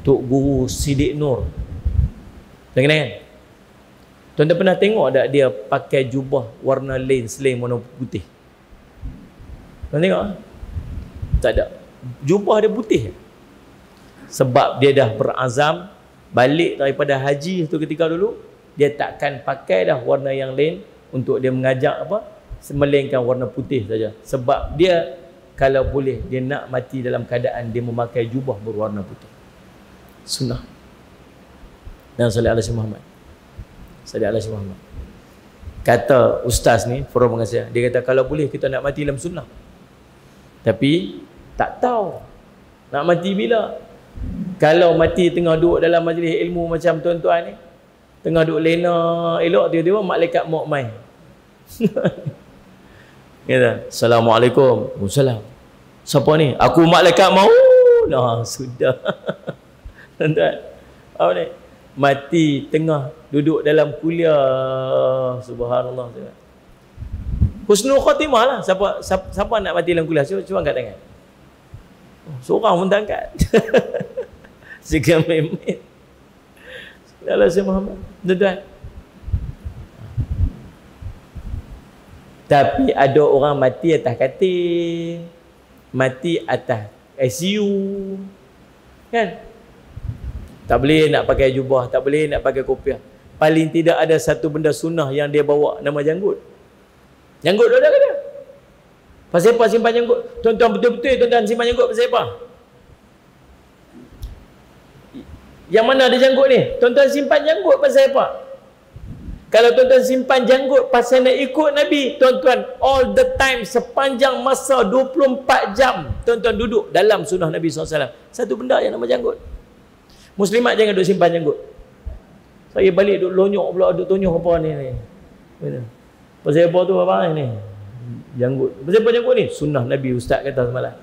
Tok Guru Sidik Nur. Dengar kan? Tuan-tuan pernah tengok tak dia pakai jubah warna lain selain warna putih? Tuan tengok? Tak ada. Jubah dia putih. Sebab dia dah berazam balik daripada haji tu ketika dulu, dia takkan pakai dah warna yang lain untuk dia mengajak apa, melainkan warna putih saja. Sebab dia kalau boleh dia nak mati dalam keadaan dia memakai jubah berwarna putih. Sunnah. Dan sallallahu alaihi Muhammad. Sallallahu alaihi Muhammad. Kata ustaz ni, Furul Pengasia, dia kata kalau boleh kita nak mati dalam sunnah. Tapi tak tahu nak mati bila. Kalau mati tengah duduk dalam majlis ilmu macam tuan-tuan ni, tengah duduk lena elok, tiba-tiba malaikat maut mai. Kata, Assalamualaikum. Waalaikumsalam. Siapa ni? Aku malaikat maut. Nah, sudah. Tuan-tuan, apa ni? Mati tengah duduk dalam kuliah. Subhanallah. Husnul khatimah lah. Siapa nak mati dalam kuliah? Cuba angkat tangan. Seorang pun tak angkat. Sekian minit. Allah Muhammad. Tuan-tuan. Tapi ada orang mati atas katil, mati atas ICU. Kan? Tak boleh nak pakai jubah, tak boleh nak pakai kopiah. Paling tidak ada satu benda sunnah yang dia bawa, nama janggut. Janggut ada ke dia? Pasal apa simpan janggut? Tuan-tuan betul-betul tuan-tuan simpan janggut pasal apa? Yang mana ada janggut ni? Tuan-tuan simpan janggut pasal apa? Kalau tuan-tuan simpan janggut pasal nak ikut Nabi, tuan-tuan all the time sepanjang masa 24 jam tuan-tuan duduk dalam sunnah Nabi SAW. Satu benda yang nama janggut. Muslimat jangan duduk simpan janggut. Saya balik duduk lonyok pula, duduk tonyoh apa ni. Pasal apa tu abang ni? Janggut. Pasal apa janggut ni? Sunnah Nabi ustaz kata semalam.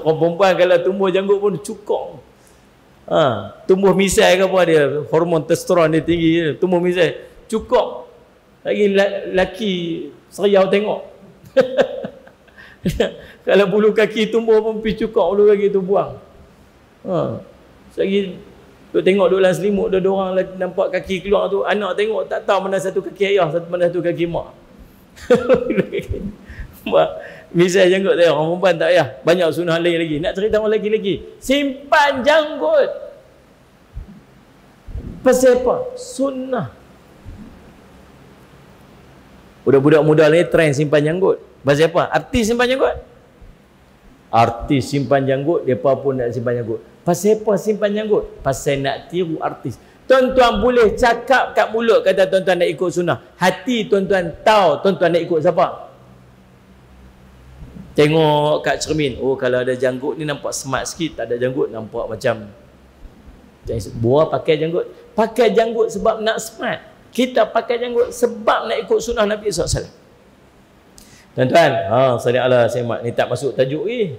Orang perempuan kalau tumbuh janggut pun cukong. Tumbuh misai ke apa dia, hormon testosteron dia tinggi, tumbuh misai, cukong. Lagi laki seriau tengok. Kalau bulu kaki tumbuh pun pergi cukong, bulu kaki tu buang. Lagi duk tengok duk dalam selimut, dia orang nampak kaki keluar tu, anak tengok tak tahu mana satu kaki ayah, mana satu kaki mak. Misal janggut tengok orang perempuan tak payah, banyak sunnah lain lagi. Nak cerita orang lelaki, simpan janggut. Pasal apa? Sunnah. Budak-budak muda ni trend simpan janggut. Pasal apa? Artis simpan janggut. Artis simpan janggut, depa pun nak simpan janggut. Pasal apa simpan janggut? Pasal nak tiru artis. Tuan-tuan boleh cakap kat mulut kata tuan-tuan nak ikut sunnah. Hati tuan-tuan tahu tuan-tuan nak ikut siapa? Tengok kat cermin. Oh, kalau ada janggut ni nampak smart sikit, tak ada janggut nampak macam buah pakai janggut. Pakai janggut sebab nak smart. Kita pakai janggut sebab nak ikut sunnah Nabi SAW. Tuan-tuan, salih ala semak ni tak masuk tajuk ni.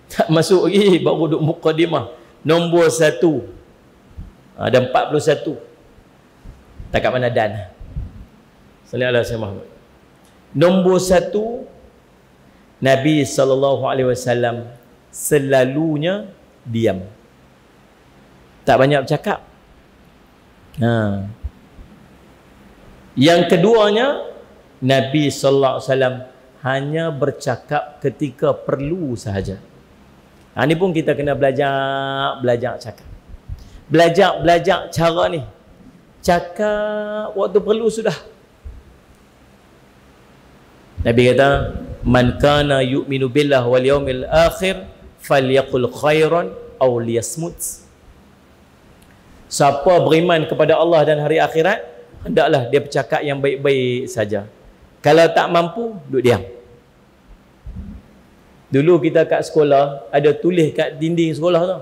Tak masuk lagi, baru duduk mukadimah. Nombor 1. Ada 41. Tak kat mana dan. Salih ala sayyidina Muhammad. Nombor 1, Nabi SAW selalunya diam. Tak banyak bercakap. Yang keduanya, Nabi SAW hanya bercakap ketika perlu sahaja. Ni pun kita kena belajar cakap. Belajar cara ni. Cakap waktu perlu sudah. Nabi kata, "Man kana yu'minu billah wal yawmil akhir falyaqul khairan aw liyasmut." Siapa beriman kepada Allah dan hari akhirat, hendaklah dia bercakap yang baik-baik saja. Kalau tak mampu, duduk diam. Dulu kita kat sekolah, ada tulis kat dinding sekolah tu.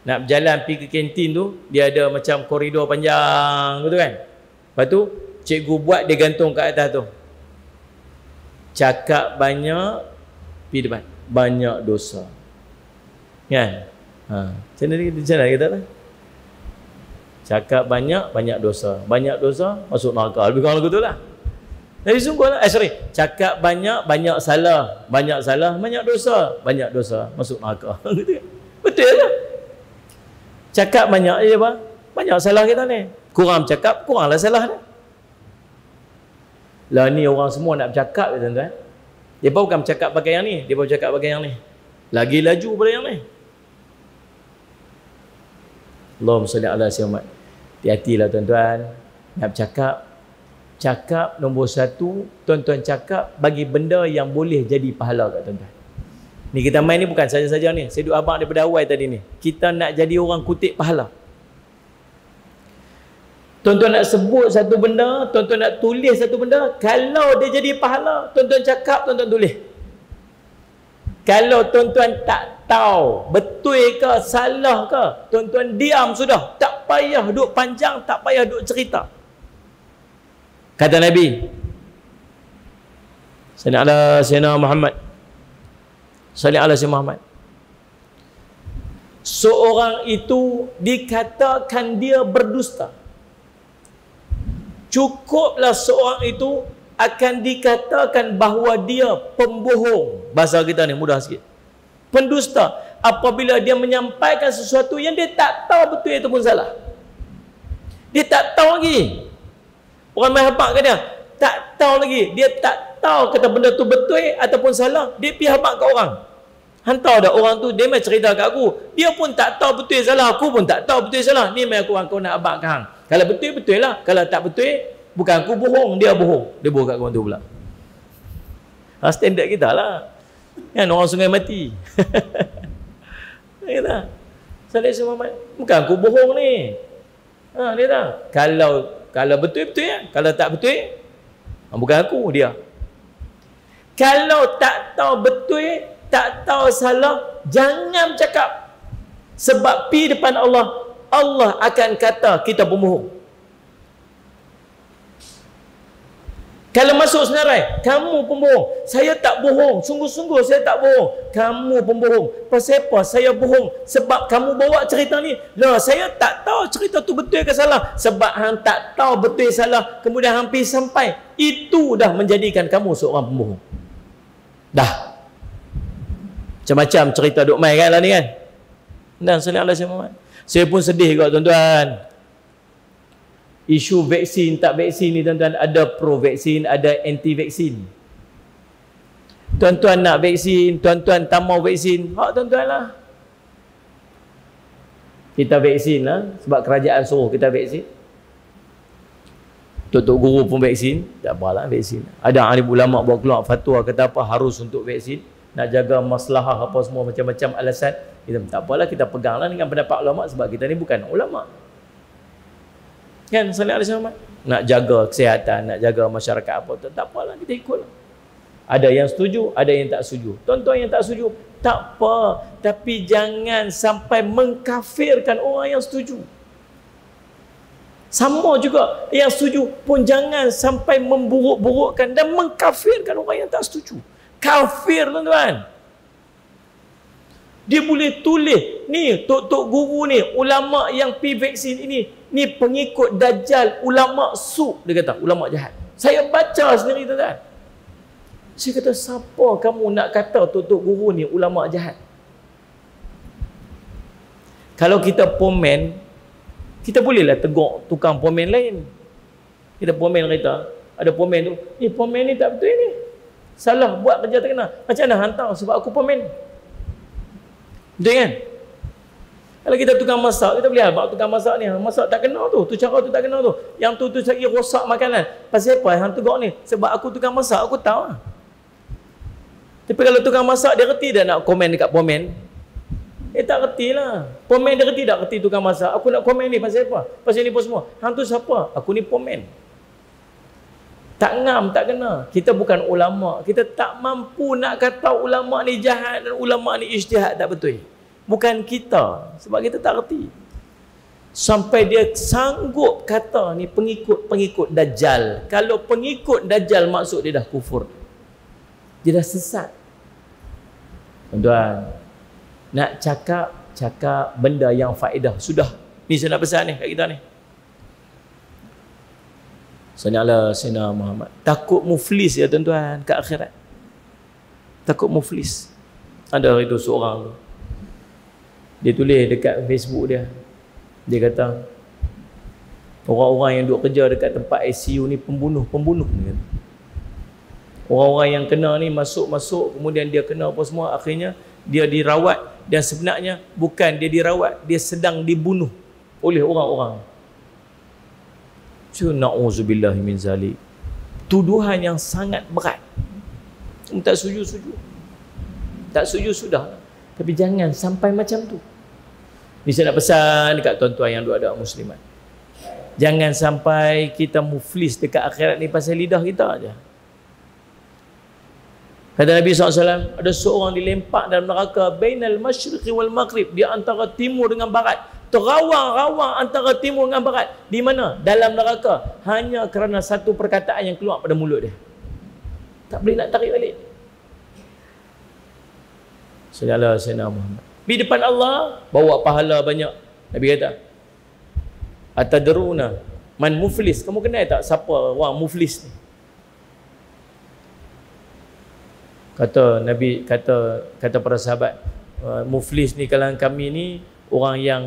Nak berjalan pergi ke kantin tu, dia ada macam koridor panjang gitu kan. Lepas tu, cikgu buat dia gantung kat atas tu. Cakap banyak, pergi depan. Banyak dosa. Kan? Macam mana kita lah? Cakap banyak, banyak dosa. Banyak dosa, masuk neraka. Lebih kurang lagu tu lah. Jadi sungguhlah, cakap banyak, banyak salah. Banyak salah, banyak dosa. Banyak dosa, masuk neraka. Betul lah. Cakap banyak je apa? Banyak salah kita ni. Kurang bercakap, kuranglah salah ni. Lah ni orang semua nak bercakap je tuan-tuan. Dia bukan bercakap pakai yang ni, dia bercakap pakai yang ni. Lagi laju pada yang ni. Allahumma salli ala sayyidina. Hati-hatilah tuan-tuan. Nak bercakap, cakap nombor 1, tuan-tuan cakap bagi benda yang boleh jadi pahala kat tuan-tuan. Ni kita main ni bukan saja-saja ni. Saya duk abang daripada awal tadi ni. Kita nak jadi orang kutip pahala. Tuan-tuan nak sebut satu benda, tuan-tuan nak tulis satu benda, kalau dia jadi pahala, tuan-tuan cakap, tuan-tuan tulis. Kalau tuan-tuan tak tahu betul ke salah ke, tuan-tuan diam sudah. Tak payah duk panjang, tak payah duk cerita. Kata Nabi Sayyidina Muhammad, sallallahu alaihi Muhammad, seorang itu dikatakan dia berdusta. Cukuplah seorang itu akan dikatakan bahawa dia pembohong. Bahasa kita ni mudah sikit. Pendusta apabila dia menyampaikan sesuatu yang dia tak tahu betul ataupun salah. Dia tak tahu lagi. Orang main habaq ke dia? Tak tahu lagi. Dia tak tahu kata benda tu betul ataupun salah. Dia pergi habaq kat orang. Hantar dah orang tu, dia main cerita kat aku. Dia pun tak tahu betul salah. Aku pun tak tahu betul salah. Ni main aku nak habaq kat hang. Kalau betul, betul lah. Kalau tak betul, bukan aku bohong, dia bohong. Dia bohong kat kawan tu pula. Standard kita lah. Kan orang sungai mati. Dia Salih Muhammad, bukan aku bohong ni. Dia tak. Kalau betul, betul ya. Kalau tak betul, bukan aku, dia. Kalau tak tahu betul, tak tahu salah, jangan bercakap. Sebab pi depan Allah, Allah akan kata kita pembohong. Kalau masuk senarai, kamu pembohong. Saya tak bohong. Sungguh-sungguh saya tak bohong. Kamu pembohong. Pasal apa saya bohong? Sebab kamu bawa cerita ni. Lah, saya tak tahu cerita tu betul ke salah. Sebab hang tak tahu betul salah. Kemudian hampir sampai. Itu dah menjadikan kamu seorang pembohong. Dah. Macam-macam cerita duk main kan lah ni kan. Dan sallallahu alaihi wasallam. Saya pun sedih juga tuan-tuan. Isu vaksin tak vaksin ni tuan-tuan, ada pro vaksin, ada anti vaksin. Tuan-tuan nak vaksin, tuan-tuan tak mau vaksin, hak tuan-tuan lah. Kita vaksin lah sebab kerajaan suruh kita vaksin. Tok-tok guru pun vaksin, tak apalah vaksin. Ada alim ulama buat keluar fatwa kata apa harus untuk vaksin, nak jaga maslahah apa semua macam-macam alasan. Kita tak apalah, kita peganglah dengan pendapat ulama sebab kita ni bukan ulama. Kan sallallahu alaihi wasallam nak jaga kesihatan, nak jaga masyarakat apa tu, tak apalah kita ikutlah. Ada yang setuju, ada yang tak setuju. Tuan-tuan yang tak setuju, tak apa, tapi jangan sampai mengkafirkan orang yang setuju. Sama juga yang setuju pun jangan sampai memburuk-burukkan dan mengkafirkan orang yang tak setuju. Kafir tuan-tuan. Dia boleh tulis ni tok-tok guru ni, ulama yang pi vaksin ini, ni pengikut dajjal, ulama su, dia kata ulama jahat. Saya baca sendiri tuan-tuan. Saya kata siapa kamu nak kata tok-tok guru ni ulama jahat? Kalau kita pomen, kita bolehlah tegur tukang pomen lain. Kita pomen kita, ada pomen tu, ni pomen ni tak betul ni. Salah buat kerja tak kena. Macam mana hantar sebab aku pomen? Betul kan? Kalau kita tukang masak, kita boleh abang tukang masak ni, masak tak kena tu, cara tu tak kena tu. Yang tu saya rosak makanan. Pasal apa hang tegur ni? Sebab aku tukang masak, aku tahu lah. Tapi kalau tukang masak dia reti dah nak komen dekat pomen. Tak reti lah. Pomen dia reti tak reti tukang masak. Aku nak komen ni pasal apa? Pasal ni pun semua. Hang tu siapa? Aku ni pomen. Tak ngam, tak kena. Kita bukan ulama. Kita tak mampu nak kata ulama ni jahat dan ulama ni ijtihad tak betul. Bukan kita. Sebab kita tak reti. Sampai dia sanggup kata ni pengikut Dajjal. Kalau pengikut Dajjal maksud dia dah kufur. Dia dah sesat. Tuan-tuan, nak cakap benda yang faedah. Sudah. Ni saya nak pesan ni kat kita ni. Sanyalah Sayyidina Muhammad. Takut muflis ya tuan-tuan kat akhirat. Takut muflis. Ada itu seorang tu. Dia tulis dekat Facebook dia. Dia kata orang-orang yang duk kerja dekat tempat ICU ni pembunuh. Dia kata. Orang-orang yang kena ni masuk kemudian dia kena apa semua, akhirnya dia dirawat dan sebenarnya bukan dia dirawat, dia sedang dibunuh oleh orang-orang. Na'udzubillah min zalik. Tuduhan yang sangat berat. Tak setuju. Tak setuju sudah. Tapi jangan sampai macam tu. Ni saya nak pesan dekat tuan-tuan yang ada muslimat. Jangan sampai kita muflis dekat akhirat ni pasal lidah kita aja. Kata Nabi SAW, ada seorang dilempak dalam neraka bainal masyriqi wal maghrib, di antara timur dengan barat. Terawang-rawang antara timur dengan barat. Di mana? Dalam neraka. Hanya kerana satu perkataan yang keluar pada mulut dia. Tak boleh nak tarik balik. Sallallahu alaihi wasallam. Di depan Allah, bawa pahala banyak. Nabi kata, atadruna man muflis? Kamu kenal tak siapa orang muflis ni? Kata Nabi, kata para sahabat, muflis ni kalangan kami ni orang yang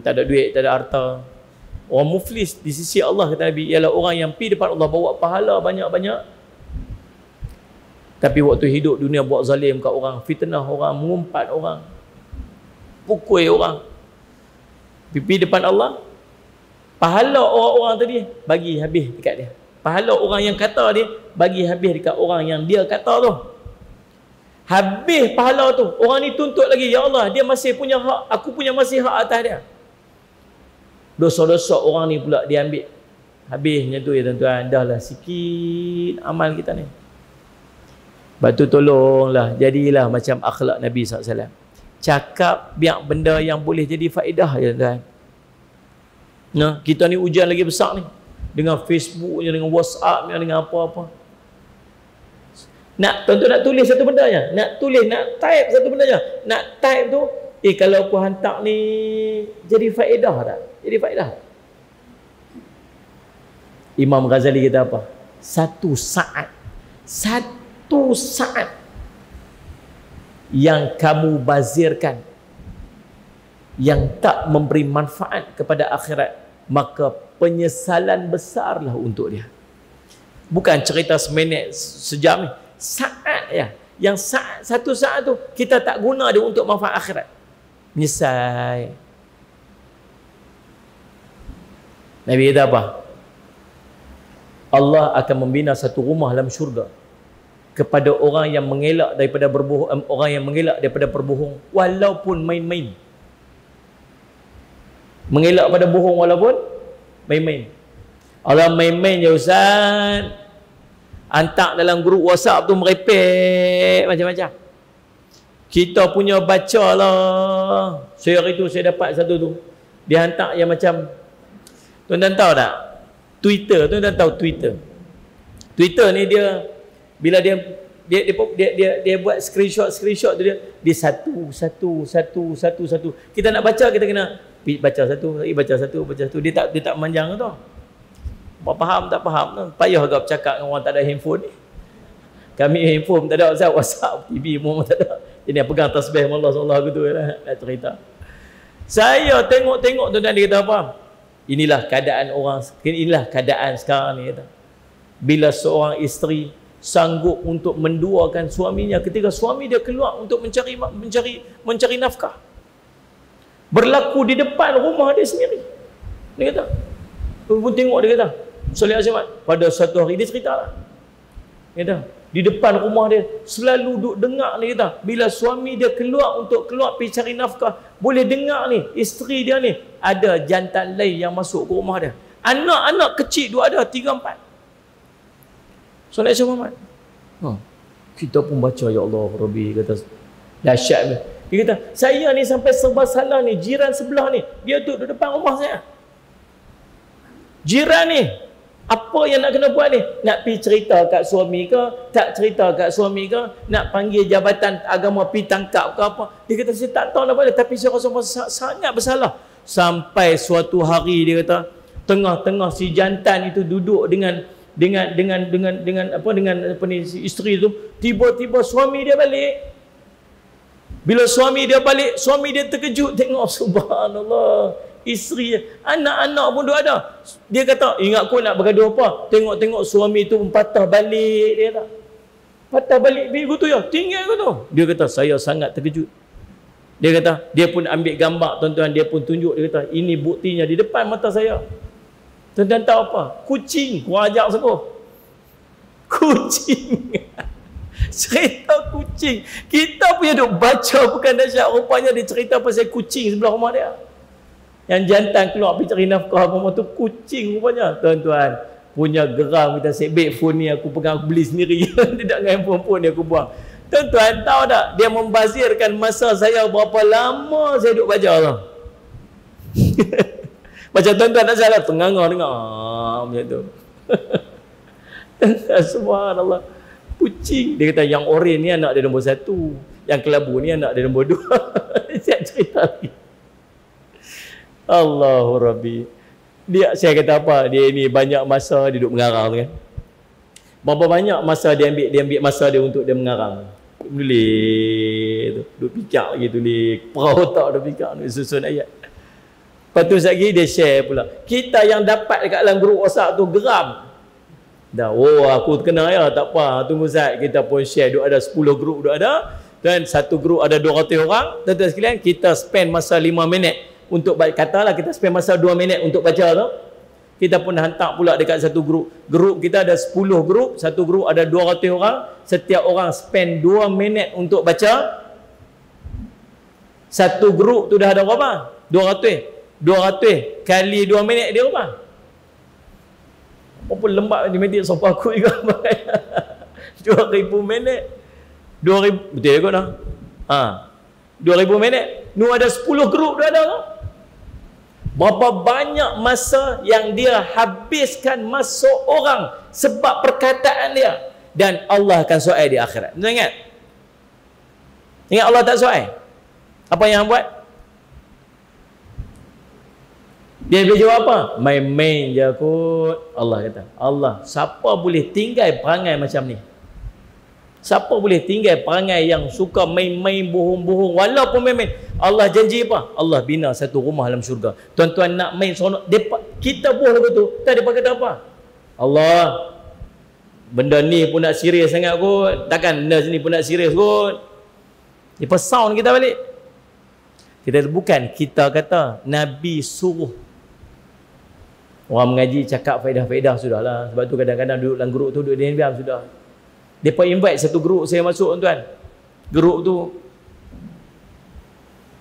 tak ada duit, tak ada harta. Orang muflis di sisi Allah, kata Nabi, ialah orang yang pergi depan Allah bawa pahala banyak-banyak, tapi waktu hidup dunia buat zalim kat orang, fitnah orang, mengumpat orang, pukul orang. Pergi depan Allah, pahala orang-orang tadi bagi habis dekat dia. Pahala orang yang kata dia bagi habis dekat orang yang dia kata tu. Habis pahala tu, orang ni tuntut lagi, ya Allah, dia masih punya hak, aku punya masih hak atas dia. Dosa-dosa orang ni pula dia ambil. Habisnya tu ya tuan-tuan, dahlah sikit amal kita ni. Batu tolonglah, jadilah macam akhlak Nabi SAW. Cakap biar benda yang boleh jadi faedah ya tuan-tuan. Nah, kita ni ujian lagi besar ni. dengan Facebooknya, dengan WhatsAppnya, dengan apa-apa. Tuan-tuan nak tulis satu benda je, nak type satu benda je. Nak type tu, kalau aku hantar ni jadi faedah tak? Jadi faedah. Imam Ghazali kata apa? Satu saat yang kamu bazirkan, yang tak memberi manfaat kepada akhirat, maka penyesalan besarlah untuk dia. Bukan cerita seminit, sejam ni. Saat ya. Yang satu saat tu kita tak guna dia untuk manfaat akhirat. Menyesal. Nabi kata apa? Allah akan membina satu rumah dalam syurga kepada orang yang mengelak daripada berbohong, orang yang mengelak daripada berbohong walaupun main-main. Mengelak pada bohong walaupun main-main. Allah main-main je Ustaz. Hantar dalam grup WhatsApp tu merepek macam-macam. Kita punya baca lah. Hari tu saya dapat satu tu. Dia hantar yang macam, tuan-tuan tahu tak? Twitter, tuan-tuan tahu Twitter. Twitter ni dia bila dia buat screenshot tu dia satu. Kita nak baca, kita kena baca satu, baca satu. Dia tak manjang tu. Faham tak faham tu. Payah agak bercakap dengan orang tak ada handphone ni. Kami handphone tak ada, WhatsApp, TV pun tak ada. Jadi pegang tasbih Allah sallallahu gitu nak cerita. Saya tengok tuan-tuan, dia kata apa? Inilah keadaan sekarang ni kata. Bila seorang isteri sanggup untuk menduakan suaminya ketika suami dia keluar untuk mencari nafkah. Berlaku di depan rumah dia sendiri. Dia kata. Pun tengok dia kata. Soleh Azimat pada satu hari dia cerita lah. Dia kata, di depan rumah dia selalu duk dengar ni kata, bila suami dia keluar pergi cari nafkah, boleh dengar ni isteri dia ni ada jantan lain yang masuk ke rumah dia. Anak-anak kecil duk ada 3-4. Soleh Azimat. Kita pun baca ya Allah Rabbi, kata dahsyat. Dia kata, saya ni sampai serba salah ni, jiran sebelah ni dia duduk depan rumah saya. Jiran ni apa yang nak kena buat ni? Nak pergi cerita kat suami ke? Tak cerita kat suami ke? Nak panggil jabatan agama pergi tangkap ke apa? Dia kata saya tak tahu apa dia, tapi saya rasa sangat bersalah. Sampai suatu hari dia kata tengah-tengah si jantan itu duduk dengan isteri tu, tiba-tiba suami dia balik. Bila suami dia balik, suami dia terkejut tengok, subhanallah. Isteri, anak-anak pun duk ada. Dia kata, ingat kau nak bergaduh apa? Tengok-tengok suami tu patah balik. Dia kata, patah balik bigu tu ya, tinggal tu. Dia kata, saya sangat terkejut. Dia kata, dia pun ambil gambar, tuan-tuan, dia pun tunjuk. Dia kata, ini buktinya di depan mata saya. Tuan-tuan tahu apa? Kucing, kau ajak semua. Kucing. Cerita kucing. Kita punya duk baca bukan dahsyat. Rupanya dia cerita pasal kucing sebelah rumah dia. Yang jantan keluar pergi cari nafkah rumah tu kucing rupanya. Tuan-tuan, punya geram kita sebab phone ni aku pegang, aku beli sendiri. Tidak dengan handphone pun dia aku buang. Tuan-tuan tahu tak, dia membazirkan masa saya berapa lama saya duduk baca lah. Macam tuan-tuan tak salah, tengah-tengah dengar macam tu. Subhanallah. Kucing. Dia kata yang oren ni anak dia nombor 1, yang kelabu ni anak dia nombor 2. Saya cerita lagi. Allahu Rabbi. Saya kata apa? Dia ni banyak masa dia duduk mengarang kan. Berapa banyak masa dia ambil masa dia untuk dia mengarang. Tulis tu, duduk fikir lagi tulis. Perah otak dia fikir nak susun ayat. Lepas tu lagi dia share pula. Kita yang dapat dekat dalam grup WhatsApp tu geram. Dah, aku kena ya, tak apa. Tunggu Zat, kita pun share. Duk ada 10 grup duk ada. Dan satu grup ada 200 orang. Tuan-tuan sekalian, kita spend masa 5 minit untuk katalah kita spend masa 2 minit untuk baca tu. Kita pun hantar pula dekat satu grup. Grup kita ada 10 grup, satu grup ada 200 orang, setiap orang spend 2 minit untuk baca. Satu grup tu dah ada berapa? 200 kali 2 minit dia berapa? Apa lembab matematik sopa aku juga. 2000 minit. 2000 betul ke dah? 2000 minit. Nu ada 10 grup dah ada. Berapa banyak masa yang dia habiskan masuk orang sebab perkataan dia. Dan Allah akan soal di akhirat. Ingat? Ingat Allah tak soal? Apa yang buat? Dia boleh jawab apa? Main-main je kot. Allah kata. Allah, siapa boleh tinggal perangai macam ni? Siapa boleh tinggal perangai yang suka main-main, bohong-bohong, walaupun main-main? Allah janji apa? Allah bina satu rumah dalam syurga. Tuan-tuan nak main seronok, kita buah lagu tu, tak ada kata apa? Allah, benda ni pun nak serius sangat kot. Takkan benda sini pun nak serius kot. Dia sound kita balik. Kita kata Nabi suruh orang mengaji cakap faedah-faedah, sudahlah. Sebab tu kadang-kadang duduk dalam grup tu, duduk diam-diam, sudah. Mereka invite satu grup saya masuk, tuan. Grup tu,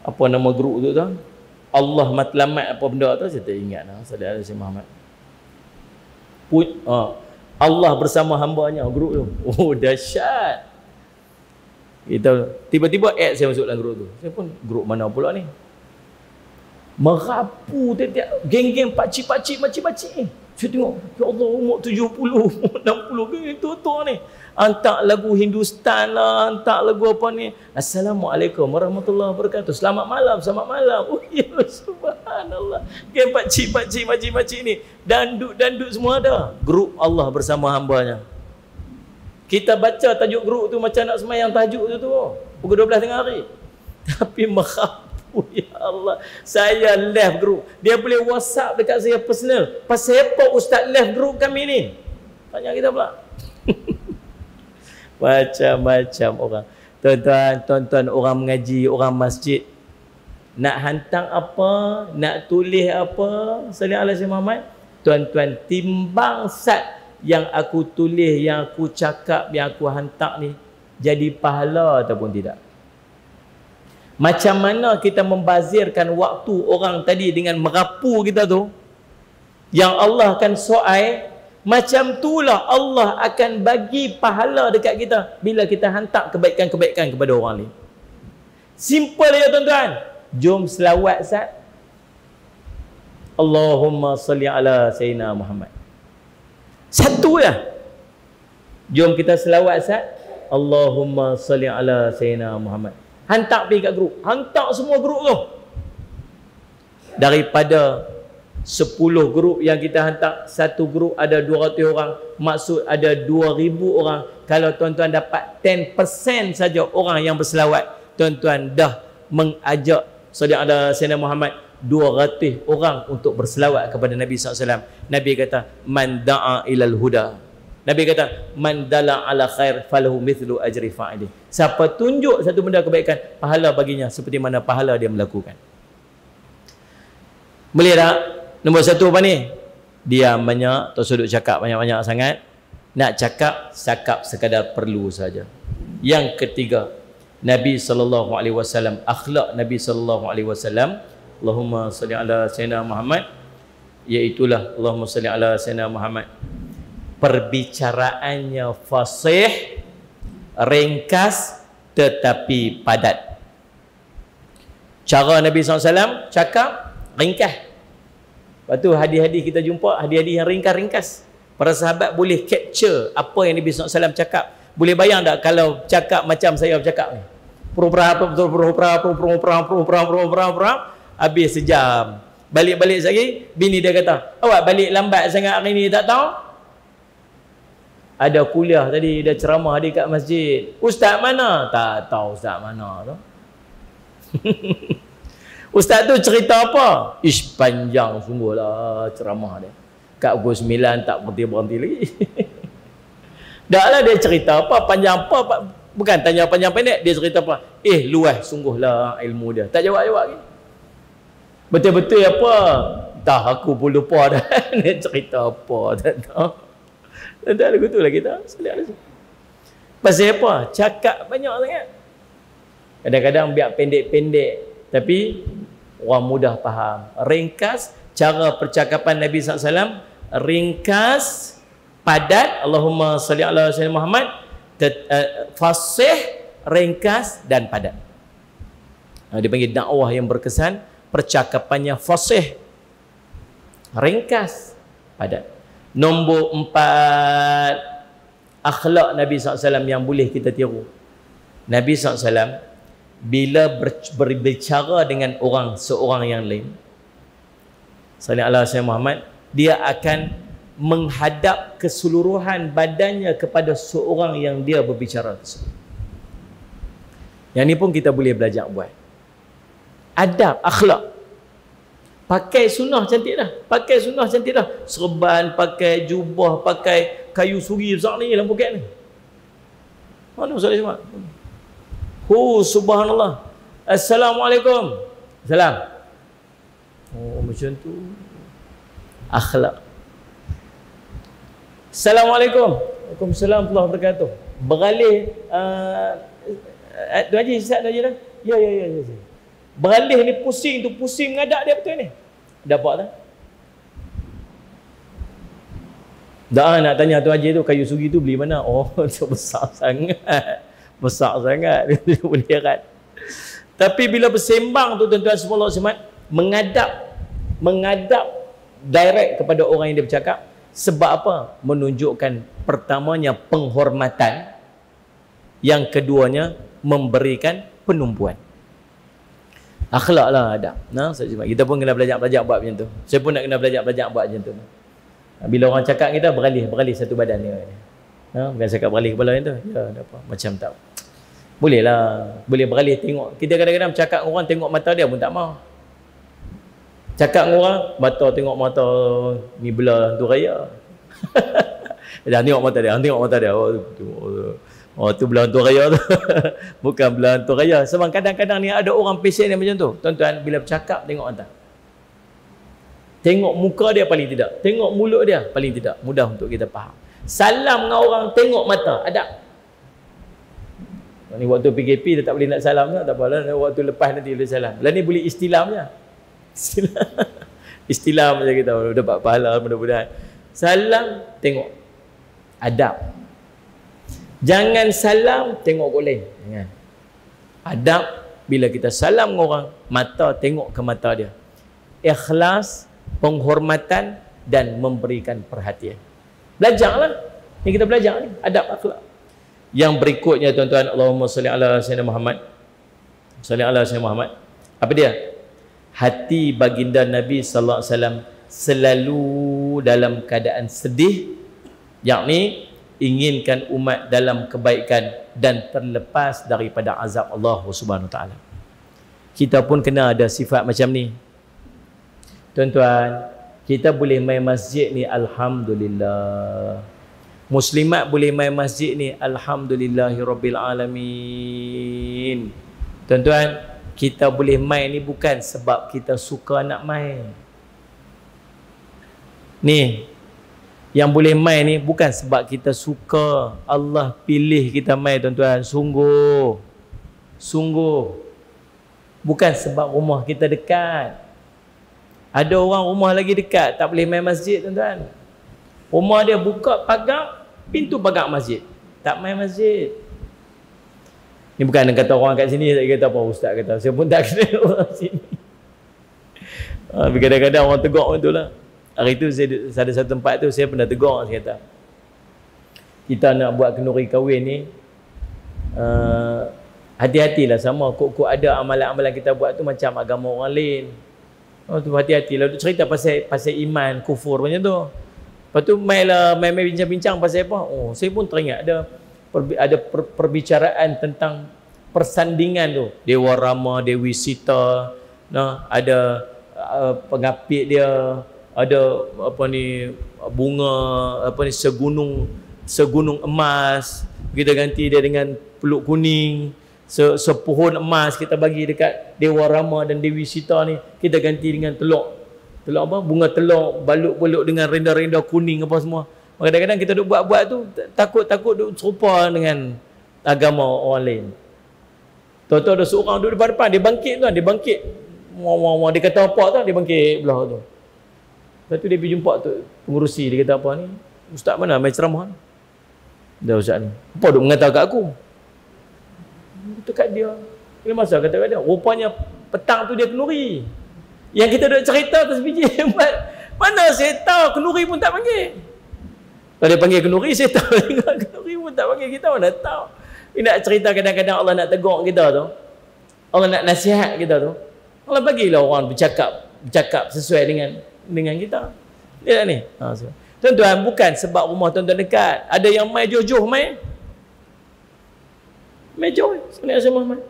apa nama grup tu tuan? Allah Matlamat apa benda tu, saya tak ingat lah. Saudara Syekh Muhammad. Allah bersama hambanya, grup tu. Oh, dahsyat. Kita tiba-tiba add saya masuk dalam grup tu. Saya pun, grup mana pula ni? Merapu tiap-tiap geng-geng pakcik-pakcik, makcik-makcik ni. Saya tengok, ya Allah, umur 70, 60 geng tua-tua ni. Hantar lagu Hindustan lah, hantar lagu apa ni. Assalamualaikum warahmatullahi wabarakatuh. Selamat malam, selamat malam. Oh ya, subhanallah. Geng pakcik-pakcik, makcik-makcik ni. Dandut-dandut semua ada. Grup Allah bersama hambanya. Kita baca tajuk grup tu macam nak semayang tajuk tu. Pukul 12 tengah hari. Tapi merapu, ya Allah. Saya left grup. Dia boleh WhatsApp dekat saya personal. Pasal apa Ustaz left grup kami ni? Tanya kita pula. Macam-macam orang. Tuan-tuan orang mengaji, orang masjid, nak hantar apa, nak tulis apa, salih ala Syekh Muhammad, tuan-tuan timbang sat yang aku tulis, yang aku cakap, yang aku hantar ni jadi pahala ataupun tidak. Macam mana kita membazirkan waktu orang tadi dengan merapu kita tu, yang Allah akan soal. Macam itulah Allah akan bagi pahala dekat kita bila kita hantar kebaikan-kebaikan kepada orang lain. Simple ya tuan-tuan. Jom selawat sat. Allahumma salli ala Sayyidina Muhammad. Satu lah. Jom kita selawat sat. Allahumma salli ala Sayyidina Muhammad. Hantar pergi kat grup. Hantar semua grup tu. Daripada 10 grup yang kita hantar, satu grup ada 200 orang, maksud ada 2,000 orang. Kalau tuan-tuan dapat 10% saja orang yang berselawat, tuan-tuan dah mengajak saudara Sayyidina Muhammad 200 orang untuk berselawat kepada Nabi SAW. Nabi kata, man da'a ilal huda. Nabi kata, man dala ala khair falahu mithlu ajri fa'ili. Siapa tunjuk satu benda kebaikan, pahala baginya seperti mana pahala dia melakukan. Boleh tak? Nombor satu apa ni? Diam banyak, tak usah duk cakap banyak-banyak sangat. Nak cakap sekadar perlu saja. Yang ketiga, Nabi SAW, akhlak Nabi SAW, Allahumma salli ala Sayyidina Muhammad, iaitulah Allahumma salli ala Sayyidina Muhammad. Perbicaraannya fasih, ringkas tetapi padat. Cara Nabi SAW cakap ringkas. Lepas tu hadis-hadis kita jumpa, hadis-hadis yang ringkas-ringkas. Para sahabat boleh capture apa yang Nabi SAW cakap. Boleh bayang tak kalau cakap macam saya bercakap ni? Habis sejam. Balik-balik lagi, bini dia kata, awak balik lambat sangat hari ni, tak tahu? Ada kuliah tadi, ada ceramah di kat masjid. Ustaz mana? Tak tahu ustaz mana tu. Ustaz tu cerita apa? Ish, panjang sungguh lah ceramah dia. Kat pukul 9 tak berhenti-berhenti lagi. Dah lah dia cerita apa, panjang apa, bukan tanya panjang pendek, dia cerita apa? Luas sungguh lah ilmu dia. Tak jawab-jawab lagi. Betul-betul apa? Dah aku pun lupa dah. Dia cerita apa, tak tahu. Tak lagu tu lah kita. Pasal apa? Cakap banyak sangat. Kadang-kadang biar pendek-pendek, tapi orang mudah faham. Ringkas, cara percakapan Nabi SAW ringkas, padat, Allahumma salli ala Sayyidina Muhammad, fasih, ringkas dan padat. Dia panggil dakwah yang berkesan, percakapannya fasih, ringkas, padat. Nombor 4, akhlak Nabi SAW yang boleh kita tiru. Nabi SAW bila berbicara dengan seorang yang lain, sallallahu alaihi wasallam Muhammad, dia akan menghadap keseluruhan badannya kepada seorang yang dia berbicara tersebut. Yang ni pun kita boleh belajar buat. Adab, akhlak. Pakai sunnah cantik dah. Pakai sunnah cantik dah. Serban, pakai jubah, pakai kayu suri besar ni dalam poket ni. Mana Ustaz Ismail? Subhanallah. Assalamualaikum. Salam. Oh, macam tu. Akhlak. Assalamualaikum. Waalaikumsalam warahmatullahi wabarakatuh. Beralih Tuan Haji, sihat Tuan Haji dah? Ya. Beralih ni pusing tu, pusing mengadak dia betul ni. Dapat tak? Dah nak tanya Tuan Haji tu, kayu sugi tu beli mana? Oh, tu besar sangat. Besar sangat. Dia boleh erat. Tapi bila bersembang tu tuan-tuan semua menghadap direct kepada orang yang dia bercakap. Sebab apa? Menunjukkan pertamanya penghormatan, yang keduanya memberikan penumpuan. Akhlak lah adab. Nah, kita pun kena belajar buat macam tu. Saya pun nak kena belajar buat macam tu. Bila orang cakap kita beralih satu badan dia. Bukan cakap beralih kepala yang tu. Ya, ada apa? Macam tak. Boleh lah. Boleh beralih tengok. Kita kadang-kadang cakap dengan orang, tengok mata dia pun tak mau. Cakap dengan orang, mata tengok mata ni belah tu raya. Jangan tengok mata dia. Oh tu belah tu raya tu. Bukan belah tu raya. Sebab kadang-kadang ni ada orang pesen yang macam tu. Tuan-tuan, bila bercakap tengok mata. Tengok muka dia paling tidak. Tengok mulut dia paling tidak. Mudah untuk kita faham. Salam dengan orang, tengok mata. Adab. Ni waktu PKP dia tak boleh nak salam tak apalah. Waktu lepas nanti boleh salam. Lah ni boleh istilamnya. Istilah macam kita dapat pahala mudah-mudahan. Salam, tengok. Adab. Jangan salam tengok goleng. Jangan. Adab, bila kita salam dengan orang, mata tengok ke mata dia. Ikhlas, penghormatan dan memberikan perhatian. Belajarlah. Ni kita belajar ni, adab akhlak. Yang berikutnya tuan-tuan, Allahumma salli ala sayyidina Muhammad. Salli ala sayyidina Muhammad. Apa dia? Hati baginda Nabi sallallahu alaihi wasallam selalu dalam keadaan sedih, yakni inginkan umat dalam kebaikan dan terlepas daripada azab Allah Subhanahu taala. Kita pun kena ada sifat macam ni. Tuan-tuan, kita boleh main masjid ni alhamdulillah. Muslimat boleh main masjid ni alhamdulillahirabbil alamin. Tuan-tuan, kita boleh main ni bukan sebab kita suka nak main. Ni, yang boleh main ni bukan sebab kita suka. Allah pilih kita main tuan-tuan. Sungguh. Bukan sebab rumah kita dekat. Ada orang rumah lagi dekat, tak boleh main masjid tuan-tuan. Rumah dia buka pagar, pintu pagar masjid, tak main masjid. Ni bukan kata orang kat sini, saya kata apa ustaz kata, saya pun tak kenal orang sini. Tapi kadang-kadang orang tegur macam tu lah. Hari tu saya ada satu tempat tu, saya pernah tegur, saya kata, kita nak buat kenduri kahwin ni, hati-hatilah sama. Kok ada amalan-amalan kita buat tu macam agama orang lain. Oh tu hati-hatilah. Cerita pasal iman, kufur macam tu. Lepas tu main bincang-bincang pasal apa? Oh, saya pun teringat ada perbicaraan tentang persandingan tu. Dewa Rama, Dewi Sita, ada pengapit dia, ada bunga segunung emas, kita ganti dia dengan peluk kuning. Sepohon emas kita bagi dekat Dewa Rama dan Dewi Sita ni, kita ganti dengan telur bunga telur balut-balut dengan renda-renda kuning apa semua. Kadang-kadang kita duk buat tu takut duk serupa dengan agama orang lain. Tahu-tahu ada seorang duduk depan-depan, dia bangkit. Dia kata apa tu, dia bangkit belah tu. Lepas tu dia pergi jumpa tu pengurusi, dia kata apa ni? Ustaz mana main ceramah ni? Dah ustaz ni. Apa duk mengata kat aku? Dekat dia. Bila masa kata kat dia, rupanya petang tu dia kenduri. Yang kita duk cerita atas biji Mana saya tahu, kenduri pun tak panggil. Kalau dia panggil kenduri, saya tahu. Kenduri pun tak panggil, kita mana tahu. Dia nak cerita kadang-kadang Allah nak tegur kita tu. Allah nak nasihat kita tu. Allah bagilah orang bercakap sesuai dengan kita. Lihat ni. Tuan-tuan, bukan sebab rumah tuan-tuan dekat. Ada yang mai jauh-jauh mai. Mai jauh. Sebenarnya semua mai.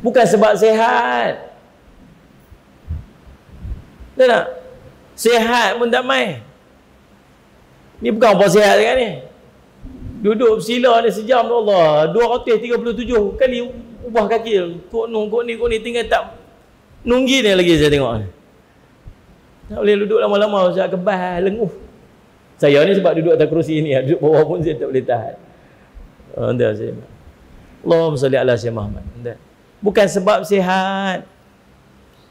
Bukan sebab sehat. Betul tak? Sehat pun tak mai. Ni bukan apa sehat kan ni. Duduk bersila ni sejam tu Allah. 237 kali ubah kaki. Kok ni tinggal tak nunggi ni lagi saya tengok ni. Tak boleh duduk lama-lama saya kebal lenguh. Saya ni sebab duduk atas kerusi ni, duduk bawah pun saya tak boleh tahan. Anda saya. Allahumma salli ala Sayyidina Muhammad. Bukan sebab sihat.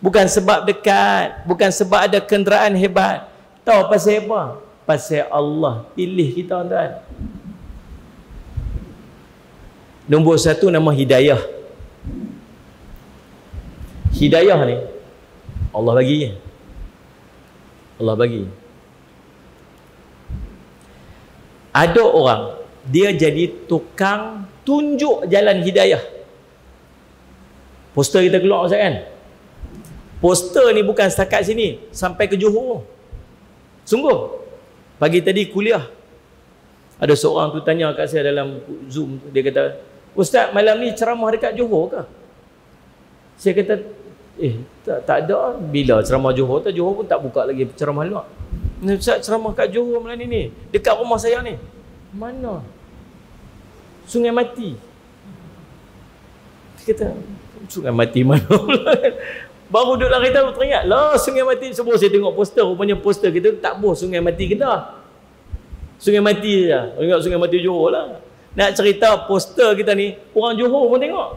Bukan sebab dekat, bukan sebab ada kenderaan hebat. Tahu pasal apa? Pasal Allah pilih kita, tuan. Nombor satu nama hidayah. Hidayah ni Allah bagi. Allah bagi. Ada orang dia jadi tukang tunjuk jalan hidayah. Poster kita keluar Ustaz kan? Poster ni bukan setakat sini, sampai ke Johor. Sungguh. Pagi tadi kuliah, ada seorang tu tanya kat saya dalam Zoom, dia kata, "Ustaz, malam ni ceramah dekat Johor ke?" Saya kata, tak ada. Bila ceramah Johor tu, Johor pun tak buka lagi ceramah luar. "Ustaz, ceramah kat Johor malam ni, dekat rumah saya ni." "Mana?" "Sungai Mati." Dia kata, "Sungai Mati mana?" Baru duduk dalam kereta teringat lah Sungai Mati. Sebelum saya tengok poster, rupanya poster kita tak boh Sungai Mati Kedah, Sungai Mati je. Ingat Sungai Mati Johor lah. Nak cerita poster kita ni, orang Johor pun tengok.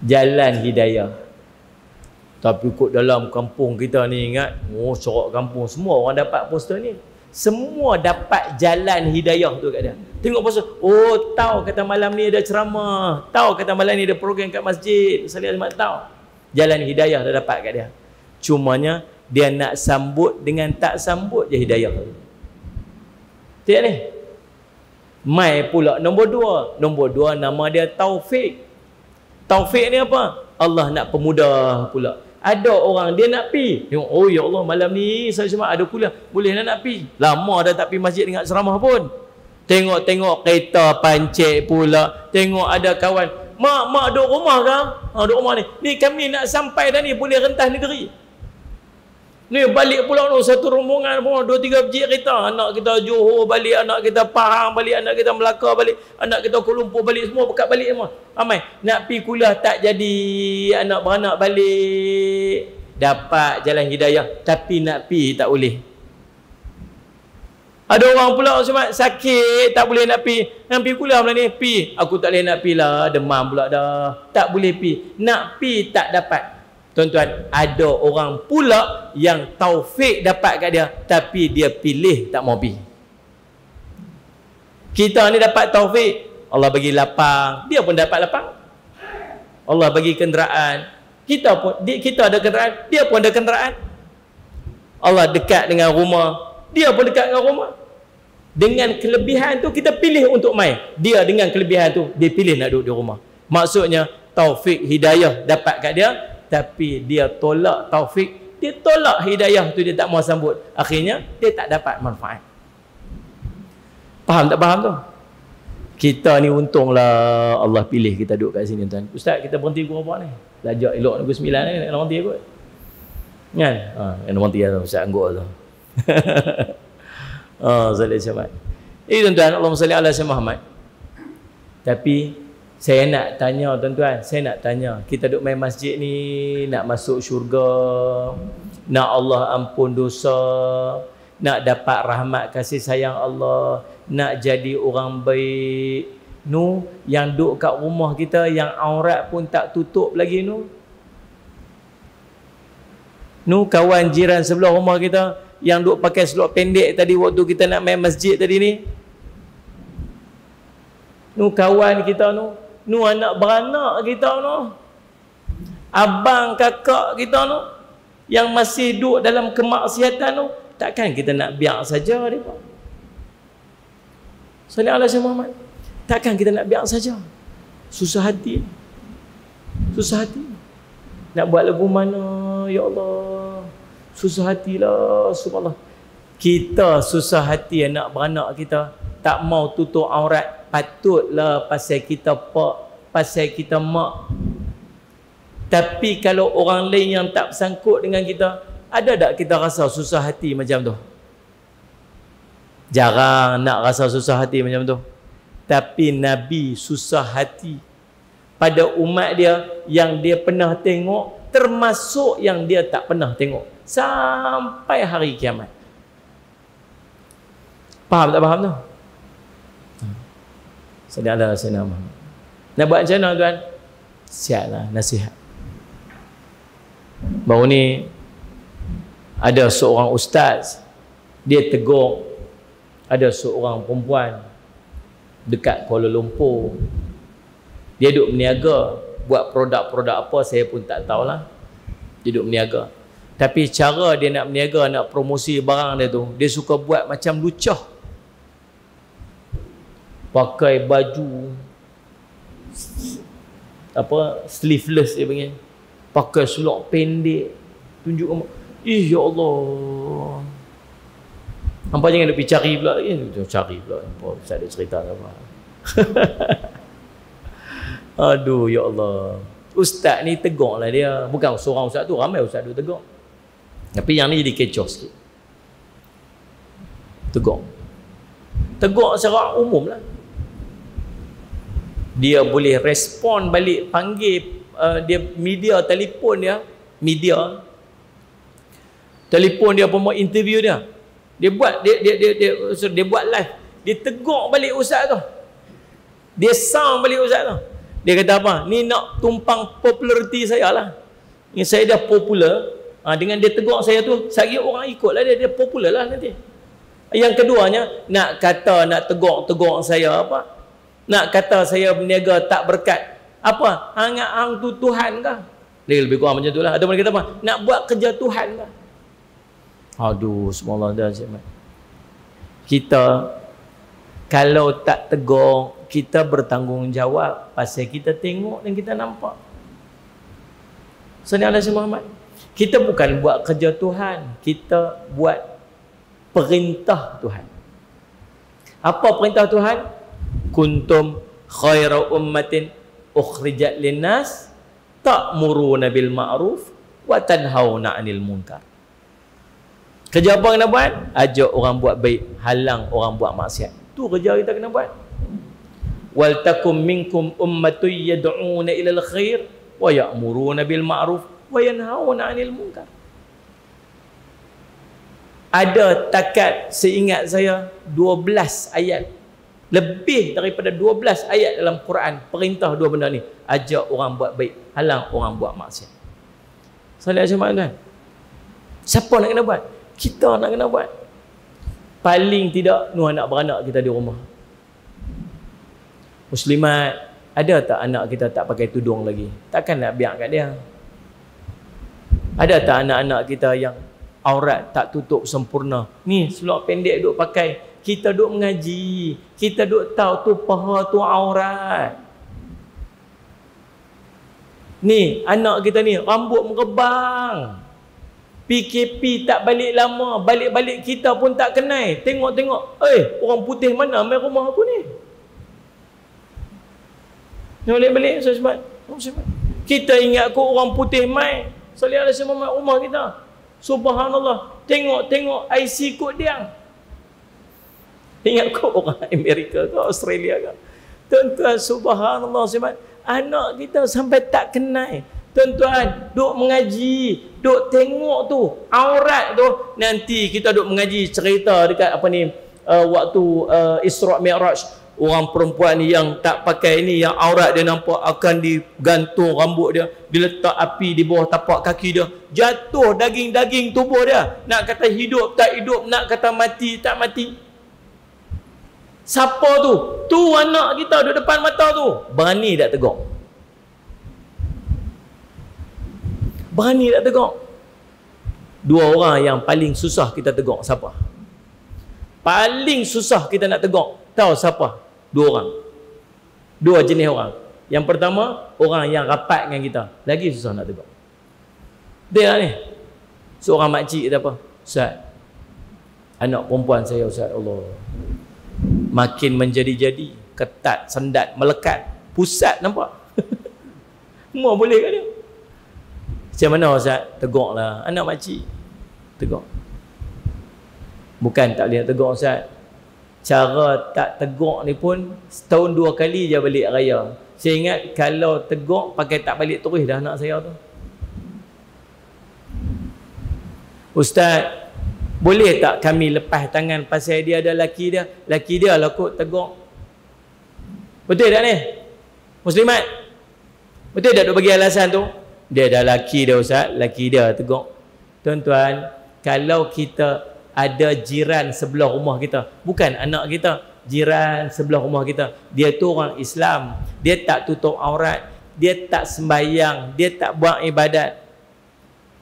Jalan hidayah. Tapi kot dalam kampung kita ni, ingat, corak kampung, semua orang dapat poster ni. Semua dapat jalan hidayah tu kat dia. Tengok poster, tahu kata malam ni ada ceramah, tahu kata malam ni ada program kat masjid, Salih Azmat tahu. Jalan hidayah dah dapat kat dia. Cumanya dia nak sambut dengan tak sambut je hidayah. Tengok ni. Mai pula nombor dua nama dia Taufik. Taufik ni apa? Allah nak pemudah pula. Ada orang dia nak pi. Tengok, ya Allah, malam ni saya cuma ada kuliah, boleh nak pi. Lama dah tak pi masjid dengar ceramah pun. Tengok kereta pancit pula. Tengok ada kawan, mak duduk rumah ke? Duduk rumah ni. Ni kami nak sampai dah ni, boleh rentas negeri. Ni balik pula tu, satu rombongan pun 2-3 biji kereta. Anak kita Johor balik, anak kita Pahang balik, anak kita Melaka balik, anak kita Kuala Lumpur balik, semua pekat balik semua. Ramai nak pi kuliah tak jadi, anak beranak balik. Dapat jalan hidayah, tapi nak pi tak boleh. Ada orang pula sakit, tak boleh nak pi. Nak pi kuliah malam ni, pi. Aku tak boleh nak pi lah, demam pula dah. Tak boleh pi. Nak pi tak dapat. Tuan-tuan, ada orang pula yang taufik dapat kat dia, tapi dia pilih tak mau pergi. Kita ni dapat taufik, Allah bagi lapang, dia pun dapat lapang. Allah bagi kenderaan, kita ada kenderaan, dia pun ada kenderaan. Allah dekat dengan rumah, dia pun dekat dengan rumah. Dengan kelebihan tu kita pilih untuk main. Dia dengan kelebihan tu dia pilih nak duduk di rumah. Maksudnya taufik hidayah dapat kat dia, tapi dia tolak taufik, dia tolak hidayah tu, dia tak mau sambut. Akhirnya dia tak dapat manfaat. Faham tak faham tu? Kita ni untunglah Allah pilih kita duduk kat sini, tuan. Ustaz, kita berhenti pukul apa ni? Belajar elok pukul 9 ni, nak berhenti kot. Kan? Nak berhenti lah Ustaz angguk tu. Salih Syahmat. Tuan-tuan, Allahumma salli ala Sayyidina Muhammad. Tapi saya nak tanya, tuan-tuan, kita duduk main masjid ni, nak masuk syurga, nak Allah ampun dosa, nak dapat rahmat kasih sayang Allah, nak jadi orang baik. Yang duduk kat rumah kita, yang aurat pun tak tutup lagi kawan jiran sebelah rumah kita, yang duduk pakai seluar pendek tadi waktu kita nak main masjid tadi ni. Kawan kita anak beranak kita abang kakak kita Yang masih duduk dalam kemaksiatan tu, takkan kita nak biar saja mereka. Salih ala Syekh Muhammad. Takkan kita nak biar saja. Susah hati. Susah hati. Nak buat lagu mana, ya Allah. Susah hatilah, subhanallah. Kita susah hati anak beranak kita, tak mau tutup aurat, patutlah pasal kita pak, pasal kita mak. Tapi kalau orang lain yang tak bersangkut dengan kita, ada tak kita rasa susah hati macam tu? Jarang nak rasa susah hati macam tu. Tapi Nabi susah hati pada umat dia yang dia pernah tengok, termasuk yang dia tak pernah tengok, sampai hari kiamat. Faham tak faham tu? Sedanglah saya nama. Nak buat macam mana tuan? Siaplah nasihat. Baru ni ada seorang ustaz, dia tegur ada seorang perempuan dekat Kuala Lumpur. Dia duduk berniaga, buat produk-produk apa saya pun tak tahulah. Dia duduk berniaga. Tapi cara dia nak berniaga, nak promosi barang dia tu, dia suka buat macam lucah. Pakai baju apa, sleeveless dia panggil. Pakai sulok pendek, tunjuk ya Allah. Hampa jangan duk pergi cari pula lagi. Cari pula. Hampa ustaz dia cerita apa. Aduh ya Allah. Ustaz ni tegur lah dia. Bukan seorang ustaz tu, ramai ustaz tu tegur. Tapi yang ni jadi kecoh sikit. Tegur. Tegur secara umum lah. Dia boleh respon balik, panggil dia media, telefon dia, media telefon dia, mau interview dia. Dia buat dia buat live. Dia tegur balik ustaz tu. Dia sound balik ustaz tu. Dia kata apa? Ni nak tumpang populariti saya lah. Ni saya dah popular. Dengan dia tegur saya tu, saya orang ikut lah dia popular lah nanti. Yang keduanya, nak kata nak tegur saya apa? Nak kata saya berniaga tak berkat. Apa? Hang tu Tuhan kah? Dia lebih kurang macam tu lah. Ada orang kata apa? Nak buat kerja Tuhan kah? Aduh, subhanallah dah. Kita kalau tak tegur, kita bertanggungjawab pasal kita tengok dan kita nampak. Sallallahu alaihi Muhammad. Kita bukan buat kerja Tuhan, kita buat perintah Tuhan. Apa perintah Tuhan? Kuntum khaira ummatin ukhrijat linnas ta'muruna bil ma'ruf wa tanhauna 'anil munkar. Kerja apa kena buat? Ajak orang buat baik, halang orang buat maksiat. Tu kerja kita kena buat. Wal takum minkum ummatun yad'una ilal khair wa ya'muruna bil ma'ruf wa yanhauna 'anil munkar. Ada takat, seingat saya 12 ayat, lebih daripada 12 ayat dalam Quran perintah dua benda ni. Ajak orang buat baik, halang orang buat maksiat. Salih macam mana? Siapa nak kena buat? Kita nak kena buat. Paling tidak nu anak beranak kita di rumah. Muslimat, ada tak anak kita tak pakai tudung lagi? Takkan nak biar kat dia. Ada tak anak-anak kita yang aurat tak tutup sempurna? Ni seluar pendek duk pakai. Kita duk mengaji, kita duk tahu tu paha tu aurat. Ni anak kita ni rambut merebang. PKP tak balik lama, balik-balik kita pun tak kenal. Tengok-tengok, orang putih mana main rumah aku ni? Ni balik-balik sahabat. Kita ingat ko orang putih mai. Salih alaihi wasallam rumah kita. Subhanallah, tengok-tengok IC kod dia. Ingat kau orang Amerika ke Australia ke? Tuan-tuan, subhanallah, anak kita sampai tak kenal. Tuan-tuan, duk mengaji, duk tengok tu aurat tu. Nanti kita duk mengaji cerita dekat apa ni, waktu Isra' Mi'raj, orang perempuan yang tak pakai ni, yang aurat dia nampak, akan digantung rambut dia, diletak api di bawah tapak kaki dia, jatuh daging-daging tubuh dia. Nak kata hidup tak hidup, nak kata mati tak mati. Siapa tu? Tu anak kita duduk depan mata tu. Berani tak tegur? Berani tak tegur? Dua orang yang paling susah kita tegur siapa? Paling susah kita nak tegur, tahu siapa? Dua orang. Dua jenis orang. Yang pertama, orang yang rapat dengan kita, lagi susah nak tegur. Dia ni seorang makcik kata apa? Ustaz, anak perempuan saya Ustaz, Allah, makin menjadi-jadi, ketat, sendat, melekat, pusat, nampak? Semua boleh kat dia. Macam mana Ustaz? Tegur lah anak makcik. Tegur. Bukan tak boleh tegur Ustaz. Cara tak tegur ni pun setahun 2 kali je balik raya. Saya ingat kalau tegur pakai tak balik terus dah anak saya tu. Ustaz, boleh tak kami lepas tangan pasal dia ada laki dia? Laki dia lah kot tegur. Betul tak ni? Muslimat? Betul tak duk bagi alasan tu? Dia ada laki dia Ustaz, laki dia tegur. Tuan-tuan, kalau kita ada jiran sebelah rumah kita, bukan anak kita, jiran sebelah rumah kita, dia tu orang Islam, dia tak tutup aurat, dia tak sembahyang, dia tak buat ibadat,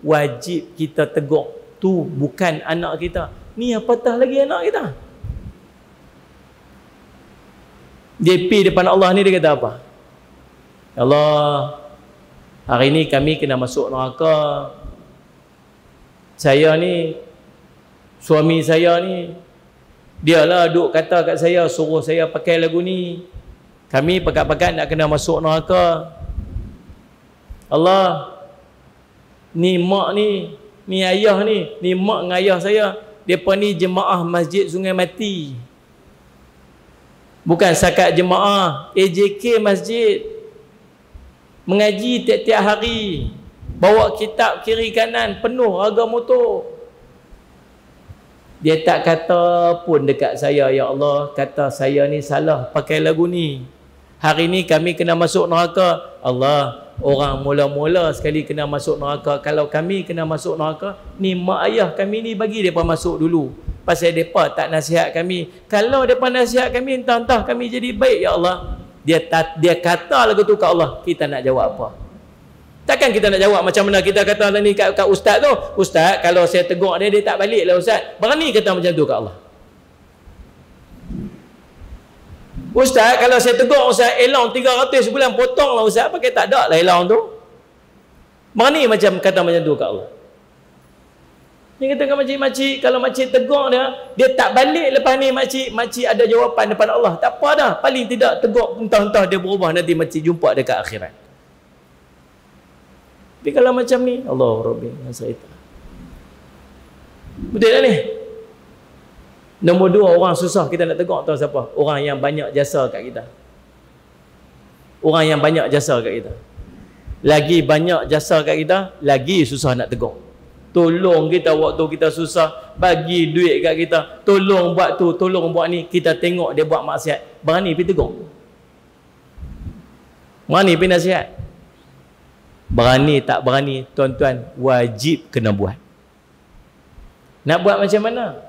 wajib kita tegur. Tu bukan anak kita, ni apatah lagi anak kita. Dia pergi depan Allah ni, dia kata apa? Allah, hari ni kami kena masuk neraka. Saya ni, suami saya ni, dialah duk kata kat saya, suruh saya pakai lagu ni. Kami pekat-pekat nak kena masuk neraka. Allah, ni mak ni ayah ni mak dengan ayah saya, depa ni jemaah Masjid Sungai Mati. Bukan sakat jemaah AJK masjid. Mengaji tiap-tiap hari. Bawa kitab kiri kanan penuh harga motor. Dia tak kata pun dekat saya, ya Allah, kata saya ni salah pakai lagu ni. Hari ni kami kena masuk neraka. Allah, orang mula-mula sekali kena masuk neraka. Kalau kami kena masuk neraka, ni mak ayah kami ni bagi mereka masuk dulu. Pasal mereka tak nasihat kami. Kalau mereka nasihat kami, entah-entah kami jadi baik, ya Allah. Dia kata lagu tu kat Allah, kita nak jawab apa? Takkan kita nak jawab macam mana kita kata ni kat ustaz tu. Ustaz, kalau saya tegur dia tak balik lah ustaz. Berani kata macam tu kat Allah. Ustaz, kalau saya tegur ustaz, allowance 300 sebulan, potong lah ustaz. Pakai tak ada lah allowance tu. Berani macam kata macam tu kat Allah. Ni kata kat makcik-makcik, kalau makcik tegur dia tak balik lepas ni makcik ada jawapan depan Allah. Tak apa dah. Paling tidak tegur, entah-entah dia berubah, nanti makcik jumpa dekat akhirat. Tapi kalau macam ni, Allah Rabbi Nasrita. Betul tak ni? Nombor 2, orang susah kita nak tegur, tahu siapa? Orang yang banyak jasa kat kita. Orang yang banyak jasa kat kita. Lagi banyak jasa kat kita, lagi susah nak tegur. Tolong kita waktu kita susah, bagi duit kat kita, tolong buat tu, tolong buat ni. Kita tengok dia buat maksiat, berani pergi tegur? Berani pergi nasihat? Berani tak berani, tuan-tuan, wajib kena buat. Nak buat macam mana?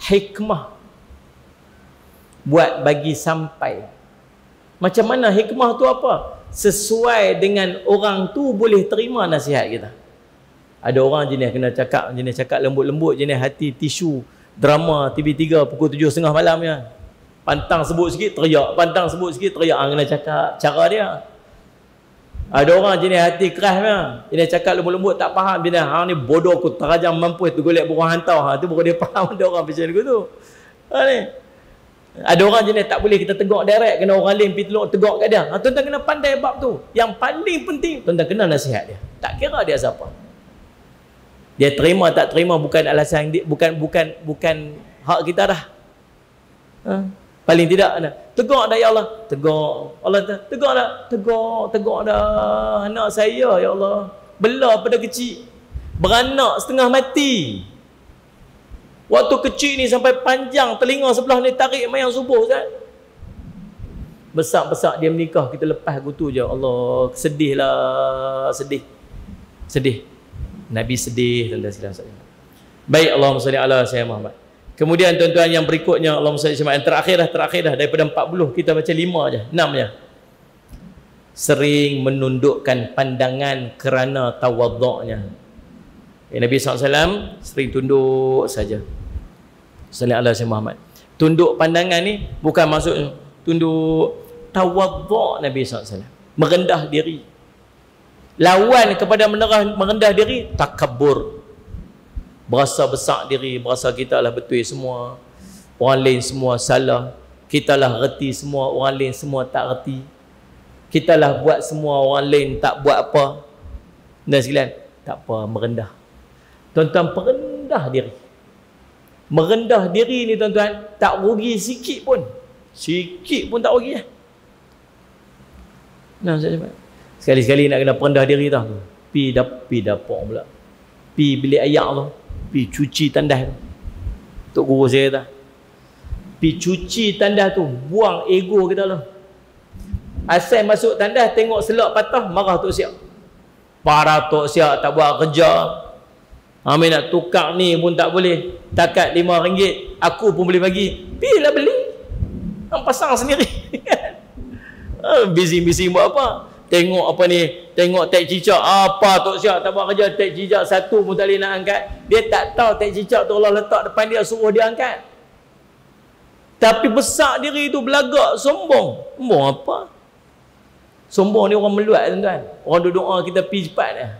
Hikmah. Buat bagi sampai. Macam mana hikmah tu apa? Sesuai dengan orang tu boleh terima nasihat kita. Ada orang jenis kena cakap lembut-lembut, jenis hati tisu, drama TV3 pukul 7.30 malam ya. Pantang sebut sikit teriak, pantang sebut sikit teriak. Kena cakap cara dia. Ada orang jenis hati keras dia. Jenis cakap lembut-lembut tak faham, jenis hang ni bodoh aku terajam mampus tu golek buruh hantar. Tu baru dia faham. Ada orang macam tu. Ni. Ada orang jenis tak boleh kita tegur direct, kena orang lain pergi tegur kat dia. Tuan-tuan kena pandai bab tu. Yang paling penting tuan-tuan kena nasihat dia. Tak kira dia siapa. Dia terima tak terima bukan alasan dia, bukan hak kita dah. Paling tidak tegur dah ya Allah. Tegur. Allah tegur dah. Tegur dah anak saya ya Allah. Bela pada kecil. Beranak setengah mati. Waktu kecil ni sampai panjang telinga sebelah ni tarik mayang subuh kan. Besar-besar dia menikah, kita lepas gitu je. Allah, sedihlah, sedih. Nabi sedih dan sebagainya. Baik, Allahumma salli ala sayyidina Muhammad. Kemudian tuan-tuan yang berikutnya, Allahumma salli ala yang terakhir dah daripada 40 kita baca 5 je, 6 je. Sering menundukkan pandangan kerana tawadhu'nya. Nabi SAW sering tunduk saja. Sallallahu alaihi Muhammad. Tunduk pandangan ni bukan maksud tunduk, tawadhu' Nabi SAW. Merendah diri. Lawan kepada merendah diri, takabbur. Berasa besar diri, berasa kita lah betul semua. Orang lain semua salah. Kita lah reti semua, orang lain semua tak reti. Kita lah buat semua, orang lain tak buat apa. Dan sekalian, tak apa, merendah. Tuan-tuan, merendah diri. Merendah diri ni tuan-tuan, tak rugi sikit pun. Sikit pun tak rugi lah. Nah, sekali-sekali nak kena merendah diri tau. Pi dapur pula. Pi bilik ayak tu. Pi cuci tandas tu. Tok guru saya kata, pi cuci tandas tu, buang ego kita lah. Asal masuk tandas tengok selak patah, marah Tok Siap. Parah Tok Siap tak buat kerja. Amin nak tukar ni pun tak boleh. Takat RM5 aku pun boleh bagi. Pilah beli. Hang pasang sendiri. Bising-bising buat apa? Tengok apa ni, tengok tek cicak, apa Tok Siap tak buat kerja, tek cicak satu pun tak boleh nak angkat. Dia tak tahu tek cicak tu Allah letak depan dia, suruh dia angkat. Tapi besar diri tu, belagak, sombong. Sombong apa? Sombong ni orang meluat tuan-tuan. Orang duduk doa kita pergi cepat dah.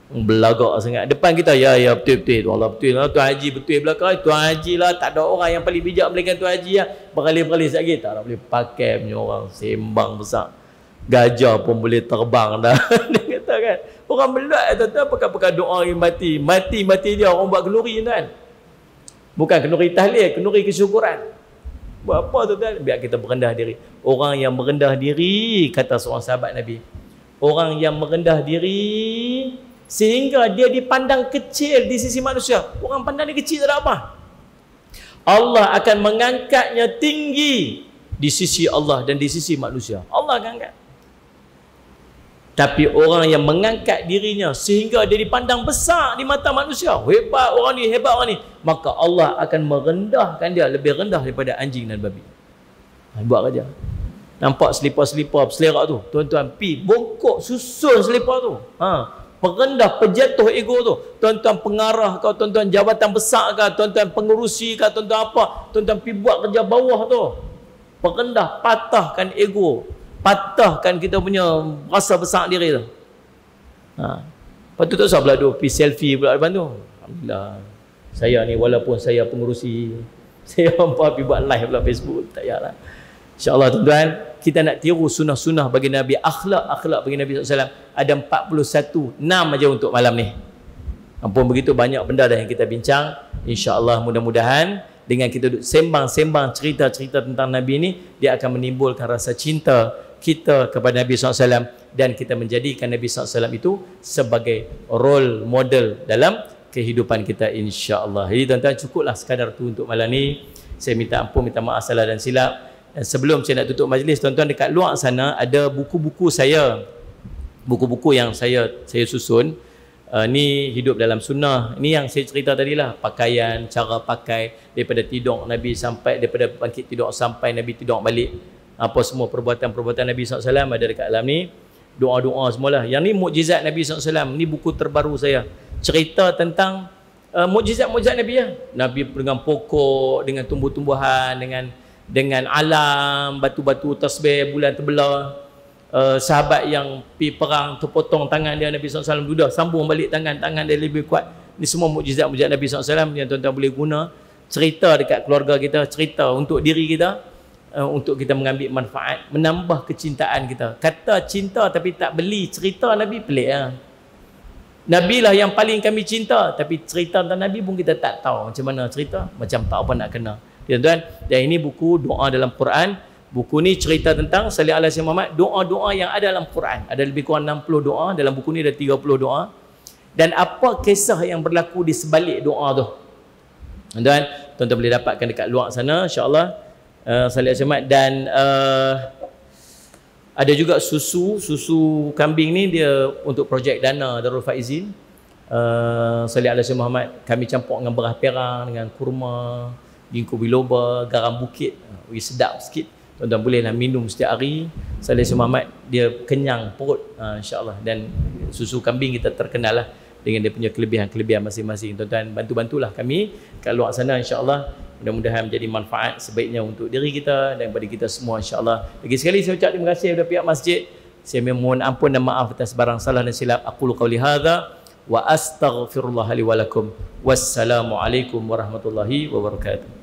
Belagak sangat. Depan kita, ya betul-betul. Allah betul lah. Tuan Haji betul belakang. Tuan Haji lah. Tak ada orang yang paling bijak melainkan Tuan Haji lah. Berkali-kali lagi. Tak nak boleh pakai punya orang. Sembang besar. Gajah pun boleh terbang dah. Dia kata kan. Orang meluat tuan-tuan. Pekan-pekan doa yang mati. Mati-mati dia. Orang buat kenduri tuan. Bukan kenduri tahlil. Kenduri kesyukuran. Buat apa tuan-tuan? Biar kita merendah diri. Orang yang merendah diri, kata seorang sahabat Nabi, orang yang merendah diri sehingga dia dipandang kecil di sisi manusia. Orang pandang dia kecil tak ada apa. Allah akan mengangkatnya tinggi di sisi Allah dan di sisi manusia. Allah akan angkat. Tapi orang yang mengangkat dirinya sehingga dia dipandang besar di mata manusia, hebat orang ni, hebat orang ni, maka Allah akan merendahkan dia lebih rendah daripada anjing dan babi. Buat kerja. Nampak selipar-selipar selerak tu, tuan-tuan, pi bongkok susun selipar tu. Perendah, pejatuh ego tu. Tuan-tuan pengarah kau, tuan-tuan jabatan besar kau, tuan-tuan pengurusi kau, tuan-tuan apa, tuan-tuan pi buat kerja bawah tu. Perendah, patahkan ego. Patahkan kita punya rasa besar diri tu. Lepas tu tak usah pula duk pergi selfie pula depan tu. Alhamdulillah, saya ni walaupun saya pengurusi, saya mampu pergi buat live pula Facebook. Tak payahlah. InsyaAllah tuan-tuan, kita nak tiru sunnah-sunnah bagi Nabi, akhlak-akhlak bagi Nabi SAW. Ada 41, 6 aja untuk malam ni. Ampun begitu banyak benda dah yang kita bincang. InsyaAllah mudah-mudahan dengan kita duduk sembang-sembang cerita-cerita tentang Nabi ni, dia akan menimbulkan rasa cinta kita kepada Nabi SAW dan kita menjadikan Nabi SAW itu sebagai role model dalam kehidupan kita, insya-Allah. Jadi tuan-tuan, cukuplah sekadar tu untuk malam ni. Saya minta ampun, minta maaf salah dan silap. Dan sebelum saya nak tutup majlis, tuan-tuan, dekat luar sana ada buku-buku saya, buku-buku yang saya susun. Ni hidup dalam sunnah. Ni yang saya cerita tadi lah, pakaian, cara pakai, daripada tidur Nabi sampai, daripada bangkit tidur sampai Nabi tidur balik, apa semua perbuatan-perbuatan Nabi SAW ada dekat dalam ni. Doa-doa semualah. Yang ni mukjizat Nabi SAW. Ni buku terbaru saya, cerita tentang mukjizat-mukjizat Nabi ya. Nabi dengan pokok, dengan tumbuh-tumbuhan, dengan alam, batu-batu tasbih, bulan terbelah. Sahabat yang pergi perang terpotong tangan dia, Nabi SAW sudah sambung balik tangan dia lebih kuat. Ini semua mukjizat-mukjizat Nabi SAW yang tuan-tuan boleh guna. Cerita dekat keluarga kita, cerita untuk diri kita, untuk kita mengambil manfaat, menambah kecintaan kita. Kata cinta tapi tak beli cerita Nabi, pelik lah. Nabi lah yang paling kami cinta, tapi cerita tentang Nabi pun kita tak tahu macam mana cerita, macam tak apa nak kena. Tuan-tuan, dan ini buku doa dalam Quran. Buku ni cerita tentang salih ala Sayyidina Muhammad, doa-doa yang ada dalam Quran. Ada lebih kurang 60 doa, dalam buku ni ada 30 doa. Dan apa kisah yang berlaku di sebalik doa tu, tuan-tuan, tuan-tuan boleh dapatkan dekat luar sana, insya-Allah. Salih ala Sayyidina Muhammad. Dan ada juga susu kambing ni, dia untuk projek dana Darul Faizin. Salih ala Sayyidina Muhammad, kami campur dengan beras perang, dengan kurma, ginkgo biloba, garam bukit, sedap sikit. Tuan-tuan bolehlah minum setiap hari. Salih Muhammad, dia kenyang perut, insya-Allah. Dan susu kambing kita terkenal lah. dengan dia punya kelebihan-kelebihan masing-masing. Tuan-tuan, bantu-bantulah kami kat luar sana, insya-Allah. Mudah-mudahan menjadi manfaat sebaiknya untuk diri kita dan bagi kita semua, insya-Allah. Lagi sekali saya ucap terima kasih kepada pihak masjid. Saya mohon ampun dan maaf atas barang salah dan silap. Aqulu qauli hadza wa astaghfirullah li wa lakum. Wassalamualaikum warahmatullahi wabarakatuh.